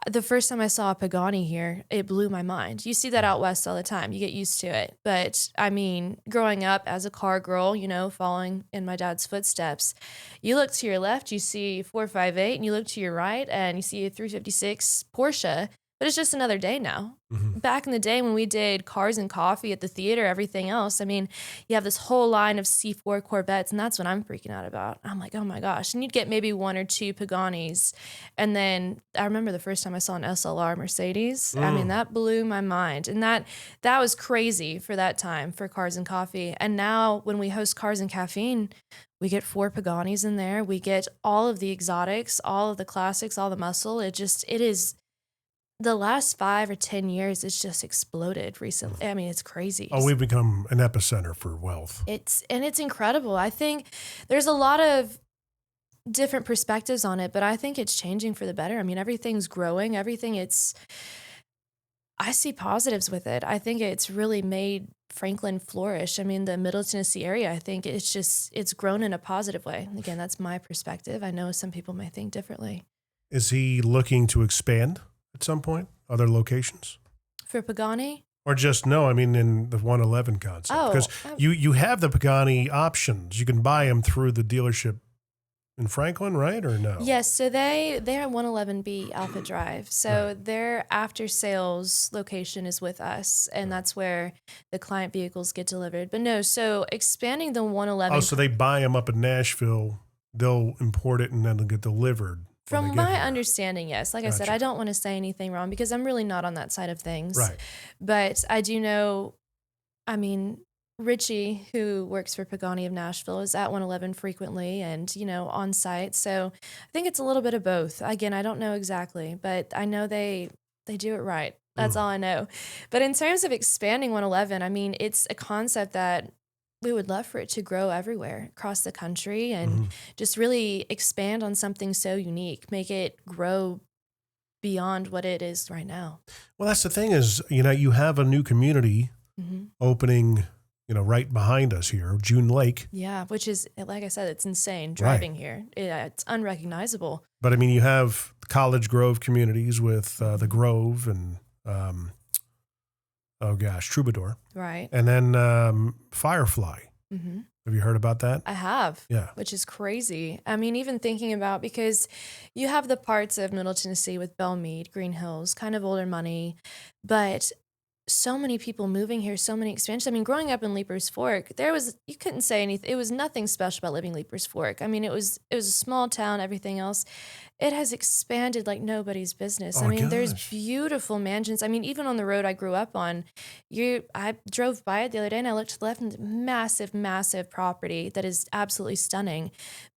the first time I saw a Pagani here, it blew my mind. You see that out west all the time. You get used to it. But I mean, growing up as a car girl, following in my dad's footsteps, you look to your left, you see 458, and you look to your right, and you see a 356 Porsche. But it's just another day now. Mm-hmm. Back in the day when we did Cars and Coffee at the theater, everything else, I mean, you have this whole line of C4 Corvettes, and that's what I'm freaking out about. I'm like, oh my gosh. And you'd get maybe one or two Paganis. And then I remember the first time I saw an SLR Mercedes. I mean, that blew my mind. And that was crazy for that time for Cars and Coffee. And now when we host Cars and Caffeine, we get 4 Paganis in there. We get all of the exotics, all of the classics, all the muscle. It is... The last 5 or 10 years, it's just exploded recently. I mean, it's crazy. Oh, we've become an epicenter for wealth. It's incredible. I think there's a lot of different perspectives on it, but I think it's changing for the better. I mean, everything's growing. I see positives with it. I think it's really made Franklin flourish. I mean, the Middle Tennessee area, I think it's grown in a positive way. Again, that's my perspective. I know some people may think differently. Is he looking to expand at some point, other locations? For Pagani? Or just, no, I mean in the 111 concept. Because you have the Pagani options. You can buy them through the dealership in Franklin, right, or no? Yes, so they're at 111B Alpha Drive. So their after-sales location is with us, and that's where the client vehicles get delivered. But no, so expanding the 111... Oh, so they buy them up in Nashville, they'll import it, and then they'll get delivered. From my understanding, yes. Like I said, I don't want to say anything wrong because I'm really not on that side of things. Right. But I do know, I mean, Richie, who works for Pagani of Nashville, is at 111 frequently and, on site. So I think it's a little bit of both. Again, I don't know exactly, but I know they do it right. That's all I know. But in terms of expanding 111, I mean, it's a concept that we would love for it to grow everywhere across the country and just really expand on something so unique, make it grow beyond what it is right now. Well, that's the thing is, you have a new community opening, right behind us here, June Lake. Yeah, which is, like I said, it's insane driving here. It's unrecognizable. But I mean, you have College Grove communities with the Grove and, Troubadour. Right. And then Firefly. Mm-hmm. Have you heard about that? I have. Yeah. Which is crazy. I mean, even thinking about, because you have the parts of Middle Tennessee with Belmead, Green Hills, kind of older money, but so many people moving here, so many expansions. I mean, growing up in Leapers Fork, you couldn't say anything. It was nothing special about living Leapers Fork. I mean, it was a small town, everything else. It has expanded like nobody's business. I mean, there's beautiful mansions. I mean, even on the road I grew up on, I drove by it the other day and I looked to the left and massive, massive property that is absolutely stunning.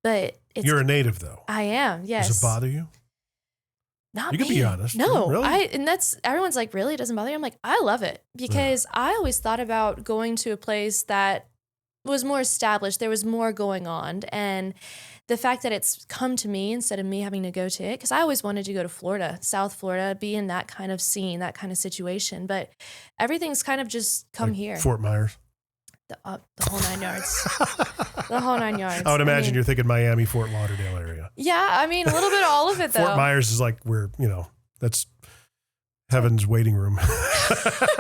But You're a native though. I am, yes. Does it bother you? Not you me. can be honest. No, really? and that's, everyone's like, really? It doesn't bother you? I'm like, I love it because I always thought about going to a place that was more established. There was more going on. And the fact that it's come to me instead of me having to go to it, because I always wanted to go to Florida, South Florida, be in that kind of scene, that kind of situation. But everything's kind of just come like here. Fort Myers. The whole 9 yards. The whole 9 yards. I would imagine you're thinking Miami, Fort Lauderdale area. Yeah, I mean, a little bit of all of it, though. Fort Myers is like where, that's heaven's waiting room,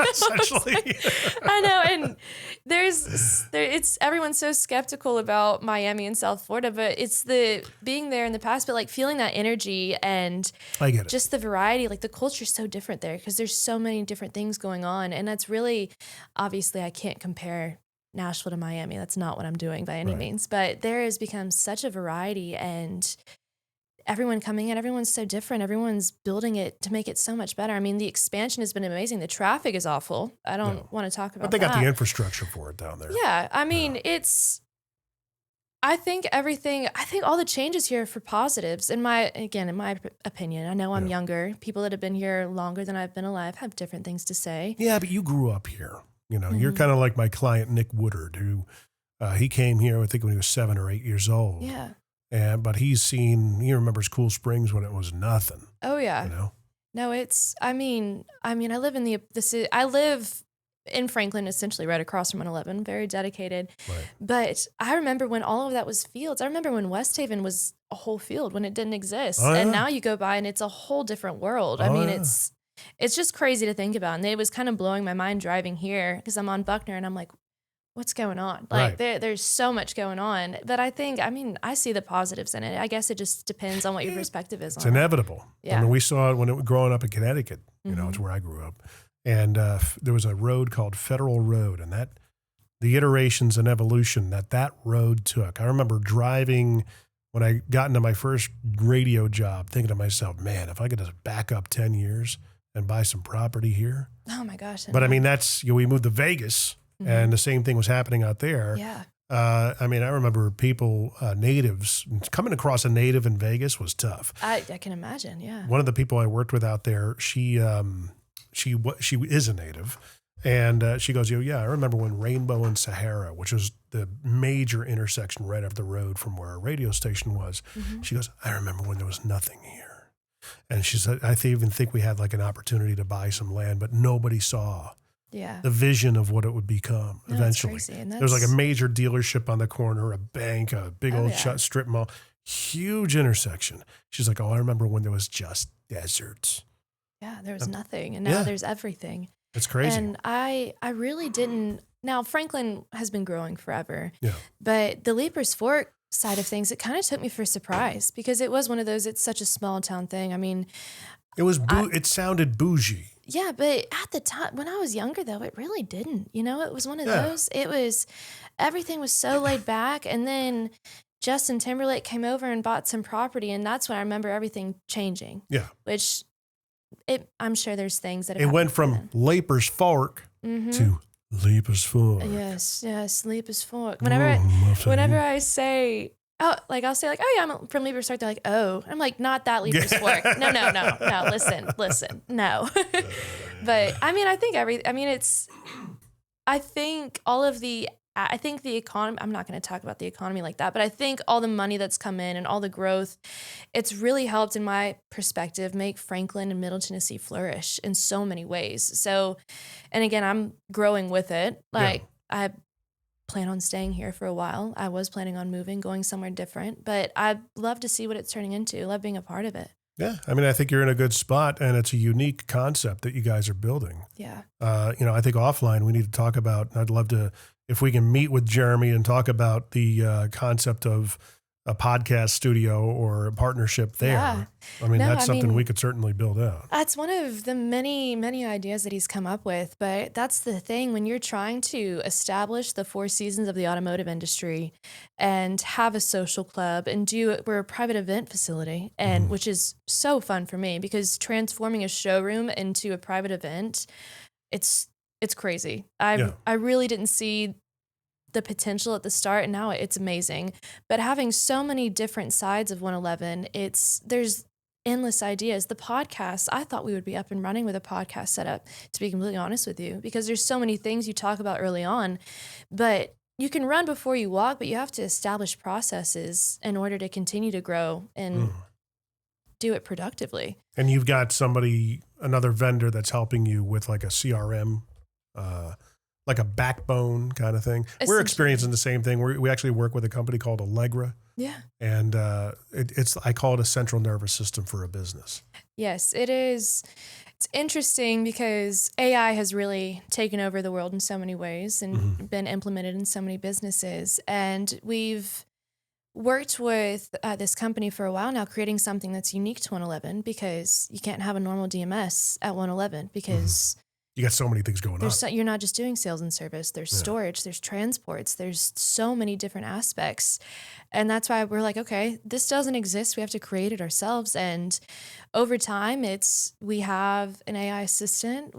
essentially. I know, and it's everyone's so skeptical about Miami and South Florida, but it's the being there in the past, but like feeling that energy and I get it. Just the variety, like the culture is so different there because there's so many different things going on, and that's really, obviously, I can't compare Nashville to Miami. That's not what I'm doing by any means, but there has become such a variety and everyone coming in, everyone's so different. Everyone's building it to make it so much better. I mean, the expansion has been amazing. The traffic is awful. I don't want to talk about that. But they got the infrastructure for it down there. Yeah. I mean, I think all the changes here are for positives in my opinion. I know I'm younger. People that have been here longer than I've been alive have different things to say. Yeah, but you grew up here. You're kind of like my client, Nick Woodard, who he came here, I think, when he was 7 or 8 years old. Yeah. But he remembers Cool Springs when it was nothing. Oh yeah. No, I live in Franklin, essentially right across from 111, very dedicated. Right. But I remember when all of that was fields. I remember when West Haven was a whole field when it didn't exist. Oh, yeah. And now you go by and it's a whole different world. I mean, it's just crazy to think about. And it was kind of blowing my mind driving here because I'm on Buckner and I'm like, what's going on? Like there's so much going on. But I see the positives in it. I guess it just depends on what your perspective is. It's inevitable. Yeah. I mean, we saw it when it was growing up in Connecticut, it's where I grew up. And there was a road called Federal Road, and the iterations and evolution that road took. I remember driving when I got into my first radio job, thinking to myself, man, if I could just back up 10 years and buy some property here. Oh my gosh. But I mean, we moved to Vegas. Mm-hmm. And the same thing was happening out there. Yeah. I remember people, natives, coming across a native in Vegas was tough. I can imagine, yeah. One of the people I worked with out there, she is a native. And she goes, I remember when Rainbow and Sahara, which was the major intersection right up the road from where our radio station was. Mm-hmm. She goes, I remember when there was nothing here. And she said, I even think we had like an opportunity to buy some land, but nobody saw the vision of what it would become eventually. There was like a major dealership on the corner, a bank, a big old strip mall, huge intersection. She's like, I remember when there was just deserts. Yeah, there was nothing. And now there's everything. It's crazy. And I really didn't. Now, Franklin has been growing forever. Yeah. But the Leapers Fork side of things, it kind of took me for a surprise because it was one of those, it's such a small town thing. I mean, it sounded bougie. Yeah, but at the time, when I was younger, though, it really didn't. It was one of those. Everything was so laid back. And then Justin Timberlake came over and bought some property. And that's when I remember everything changing. Yeah. Which I'm sure there's things that it went from Leapers Fork to Leap is fork. Yes, leap is fork. Whenever I say, oh, like I'll say like, oh yeah, I'm from Leap is fork. They're like, oh, I'm like, not that leap is fork. No. Listen, no. But I mean, I think the economy, I'm not going to talk about the economy like that, but I think all the money that's come in and all the growth, it's really helped, in my perspective, make Franklin and Middle Tennessee flourish in so many ways. So, and again, I'm growing with it. Like, I plan on staying here for a while. I was planning on moving, going somewhere different, but I'd love to see what it's turning into. I love being a part of it. Yeah. I mean, I think you're in a good spot, and it's a unique concept that you guys are building. Yeah. I think offline we need to talk about, I'd love to, if we can meet with Jeremy and talk about the concept of a podcast studio or a partnership there. Yeah. I mean, that's something we could certainly build out. That's one of the many, many ideas that he's come up with. But that's the thing, when you're trying to establish the 4 seasons of the automotive industry and have a social club and we're a private event facility, and which is so fun for me, because transforming a showroom into a private event, it's crazy. I really didn't see the potential at the start, and now it's amazing. But having so many different sides of 111, there's endless ideas. The podcast, I thought we would be up and running with a podcast setup, to be completely honest with you, because there's so many things you talk about early on, but you can run before you walk, but you have to establish processes in order to continue to grow and do it productively. And you've got another vendor that's helping you with like a CRM, like a backbone kind of thing. We're experiencing the same thing. We actually work with a company called Allegra. Yeah. And I call it a central nervous system for a business. Yes, it is. It's interesting because AI has really taken over the world in so many ways and been implemented in so many businesses. And we've worked with this company for a while now, creating something that's unique to 111, because you can't have a normal DMS at 111 because you got so many things going on. You're not just doing sales and service. There's storage, there's transports, there's so many different aspects. And that's why we're like, okay, this doesn't exist. We have to create it ourselves. And over time, we have an AI assistant.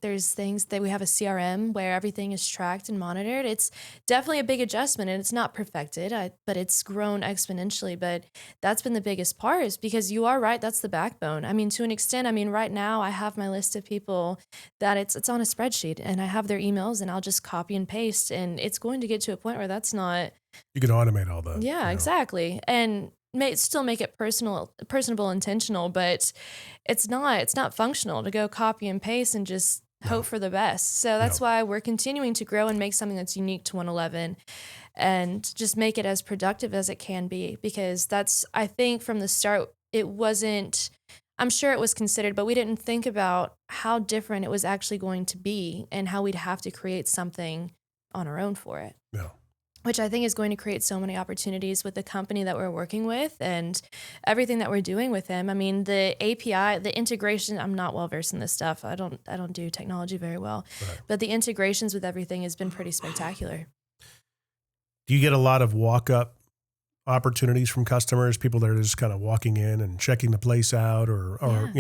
There's things that we have a CRM where everything is tracked and monitored. It's definitely a big adjustment, and it's not perfected, but it's grown exponentially. But that's been the biggest part, is because you are right. That's the backbone. I mean, to an extent, right now I have my list of people that it's on a spreadsheet, and I have their emails, and I'll just copy and paste, and it's going to get to a point where that's not. You can automate all that. Yeah, exactly. And still make it personable, intentional, but it's not functional to go copy and paste and just hope for the best. So that's why we're continuing to grow and make something that's unique to 111 and just make it as productive as it can be, because I think from the start, I'm sure it was considered, but we didn't think about how different it was actually going to be and how we'd have to create something on our own for it. Yeah. Which I think is going to create so many opportunities with the company that we're working with and everything that we're doing with them. I mean, the API, the integration, I'm not well versed in this stuff. I don't do technology very well, but the integrations with everything has been pretty spectacular. Do you get a lot of walk-up opportunities from customers, people that are just kind of walking in and checking the place out, or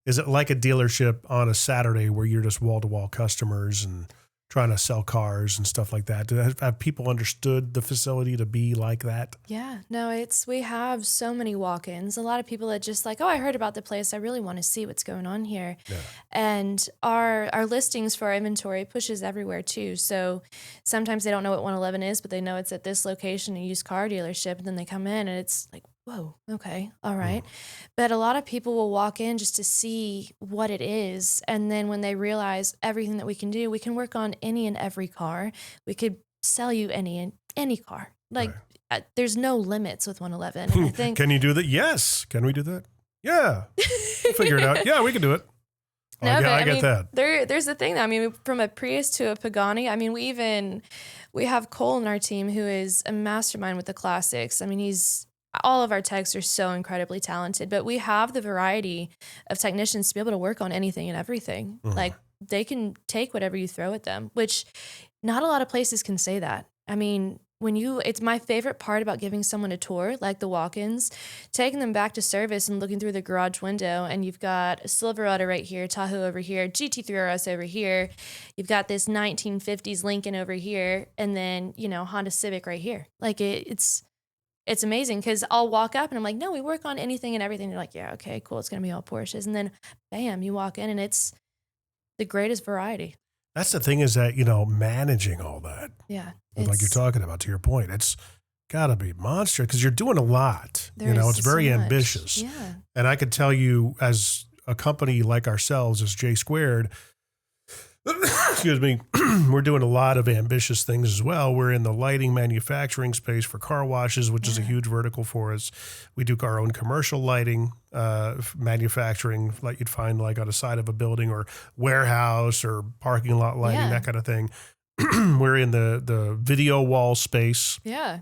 is it like a dealership on a Saturday where you're just wall-to-wall customers and trying to sell cars and stuff like that? Have people understood the facility to be like that? Yeah, no, we have so many walk-ins. A lot of people that just like, oh, I heard about the place. I really want to see what's going on here. Yeah. And our listings for our inventory pushes everywhere too. So sometimes they don't know what 111 is, but they know it's at this location, a used car dealership. And then they come in and it's like, whoa, okay, all right. But a lot of people will walk in just to see what it is. And then when they realize everything that we can do, we can work on any and every car. We could sell you any car. Like there's no limits with 111. And I think, can you do that? Yes. Can we do that? Yeah. We'll figure it out. Yeah, we can do it. No, I get that. There's the thing though. From a Prius to a Pagani, we have Cole in our team who is a mastermind with the classics. All of our techs are so incredibly talented, but we have the variety of technicians to be able to work on anything and everything. Like they can take whatever you throw at them, which not a lot of places can say that. it's my favorite part about giving someone a tour, like the walk-ins, taking them back to service and looking through the garage window, and you've got a Silverado right here, Tahoe over here, GT3 RS over here, you've got this 1950s Lincoln over here, and then, Honda Civic right here. Like it's amazing because I'll walk up and I'm like, no, we work on anything and everything. They're like, yeah, okay, cool. It's going to be all Porsches. And then bam, you walk in and it's the greatest variety. That's the thing is that, managing all that. Yeah. Like you're talking about, to your point, it's got to be monster because you're doing a lot. It's very ambitious. Yeah. And I could tell you as a company like ourselves, as J Squared, excuse me, we're doing a lot of ambitious things as well. We're in the lighting manufacturing space for car washes, which is a huge vertical for us. We do our own commercial lighting manufacturing, like you'd find like on the side of a building or warehouse or parking lot lighting, that kind of thing. We're in the video wall space. Yeah.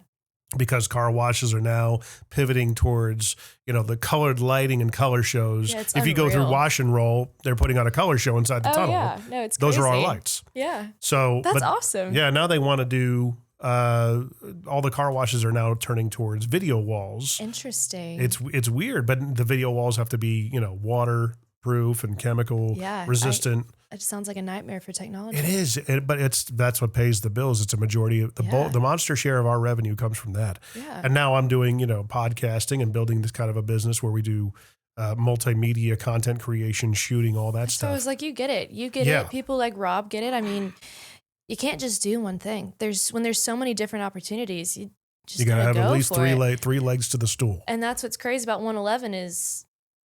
Because car washes are now pivoting towards, the colored lighting and color shows. Yeah, it's if you go through unreal. Wash and Roll, they're putting on a color show inside the tunnel. Yeah. No, it's Those crazy. are our lights. Yeah. So That's awesome. Yeah, now they want to do all the car washes are now turning towards video walls. Interesting. It's weird, but the video walls have to be, waterproof and chemical resistant. It sounds like a nightmare for technology. It is, but that's what pays the bills. It's a majority of the monster share of our revenue comes from that. Yeah. And now I'm doing, podcasting and building this kind of a business where we do multimedia content creation, shooting, all that stuff. So I was like, you get it. You get it. People like Rob get it. I mean, you can't just do one thing. When there's so many different opportunities, you gotta have at least three legs to the stool. And that's what's crazy about 111 is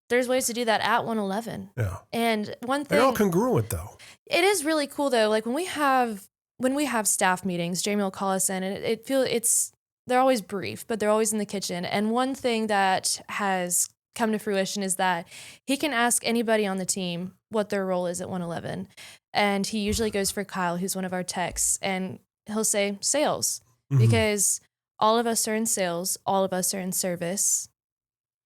there's ways to do that at 111. Yeah. And one thing, they're all congruent though. It is really cool though. Like when we have staff meetings, Jamie will call us in and they're always brief, but they're always in the kitchen. And one thing that has come to fruition is that he can ask anybody on the team what their role is at 111. And he usually goes for Kyle, who's one of our techs, and he'll say sales because all of us are in sales. All of us are in service.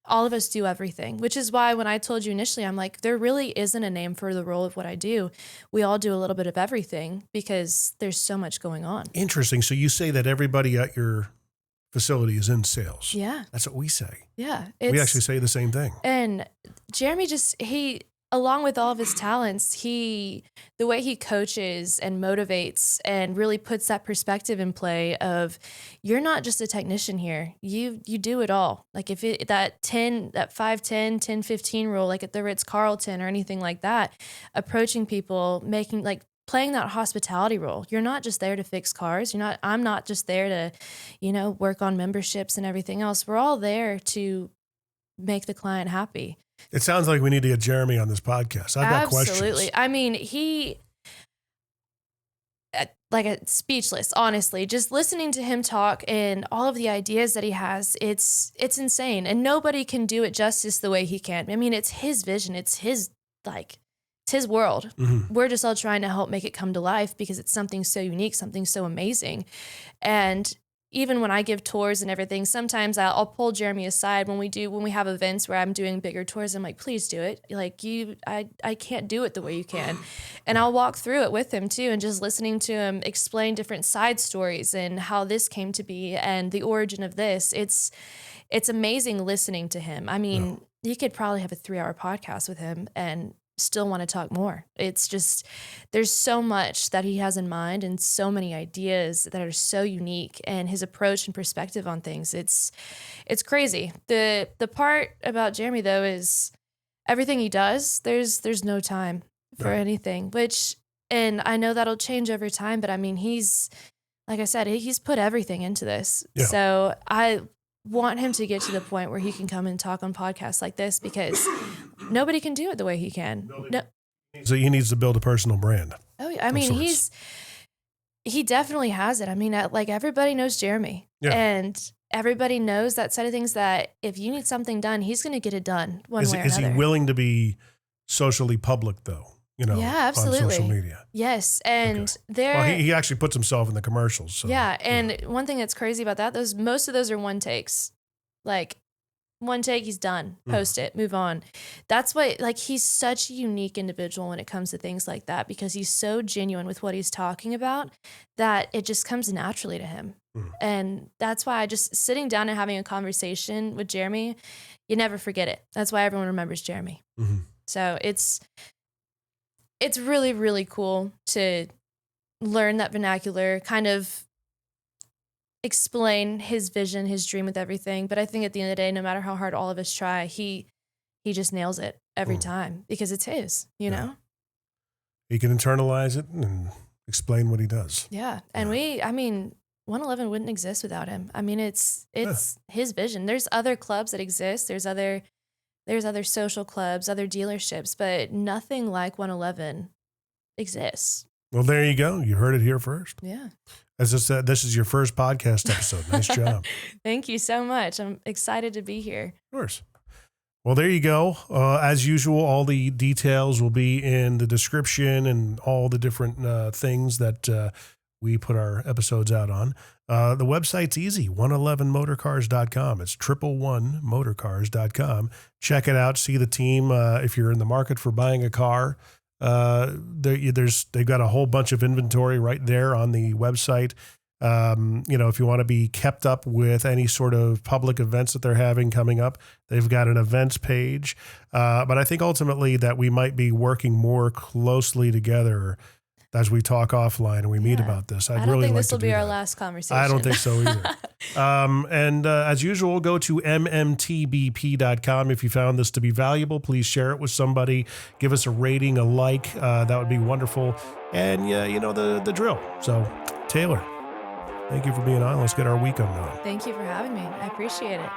All of us do everything, which is why when I told you initially, I'm like, there really isn't a name for the role of what I do. We all do a little bit of everything because there's so much going on. Interesting. So you say that everybody at your facility is in sales. Yeah. That's what we say. Yeah. We actually say the same thing. And Jeremy along with all of his talents, the way he coaches and motivates and really puts that perspective in play of you're not just a technician here. You do it all. Like if that 5'10", 10-15 rule, like at the Ritz-Carlton or anything like that, approaching people, playing that hospitality role. You're not just there to fix cars. I'm not just there to, work on memberships and everything else. We're all there to make the client happy. It sounds like we need to get Jeremy on this podcast. I've got questions. Absolutely. I mean, he speechless, honestly, just listening to him talk and all of the ideas that he has, it's insane. And nobody can do it justice the way he can. I mean, it's his vision. It's his world. Mm-hmm. We're just all trying to help make it come to life because it's something so unique, something so amazing. And even when I give tours and everything, sometimes I'll pull Jeremy aside when we have events where I'm doing bigger tours. I'm like, please do it. Like I can't do it the way you can. And I'll walk through it with him too. And just listening to him explain different side stories and how this came to be and the origin of this. It's amazing listening to him. I mean, you could probably have a 3-hour podcast with him and still want to talk more. It's just, there's so much that he has in mind and so many ideas that are so unique, and his approach and perspective on things. It's crazy. The part about Jeremy though is everything he does, there's no time for anything, and I know that'll change over time, but I mean, like I said, he's put everything into this. Yeah. So I want him to get to the point where he can come and talk on podcasts like this because nobody can do it the way he can. No. So he needs to build a personal brand. Oh yeah. I mean, he definitely has it. I mean, everybody knows Jeremy and everybody knows that side of things, that if you need something done, he's going to get it done one way or another. Is he willing to be socially public though? Yeah, absolutely. On social media. Yes. And he actually puts himself in the commercials. So, yeah. And one thing that's crazy about that, most of those are one takes. Like one take, he's done. Post it, move on. That's what, he's such a unique individual when it comes to things like that, because he's so genuine with what he's talking about that it just comes naturally to him. And that's why just sitting down and having a conversation with Jeremy, you never forget it. That's why everyone remembers Jeremy. Mm-hmm. So it's really, really cool to learn that vernacular, kind of explain his vision, his dream with everything. But I think at the end of the day, no matter how hard all of us try, he just nails it every time because it's his, you know? He can internalize it and explain what he does. Yeah. And 111 wouldn't exist without him. I mean, it's his vision. There's other clubs that exist. There's other social clubs, other dealerships, but nothing like 111 exists. Well, there you go. You heard it here first. Yeah. As I said, this is your first podcast episode. Nice job. Thank you so much. I'm excited to be here. Of course. Well, there you go. As usual, all the details will be in the description and all the different things that we put our episodes out on. The website's easy, 111motorcars.com. It's 111motorcars.com. Check it out. See the team. If you're in the market for buying a car, they've got a whole bunch of inventory right there on the website. If you want to be kept up with any sort of public events that they're having coming up, they've got an events page. But I think ultimately that we might be working more closely together as we talk offline and we meet about this. I don't think this will be our last conversation. I don't think so either. And as usual, go to mmtbp.com. If you found this to be valuable, please share it with somebody. Give us a rating, a like. That would be wonderful. And the drill. So, Taylor, thank you for being on. Let's get our week going. Thank you for having me. I appreciate it.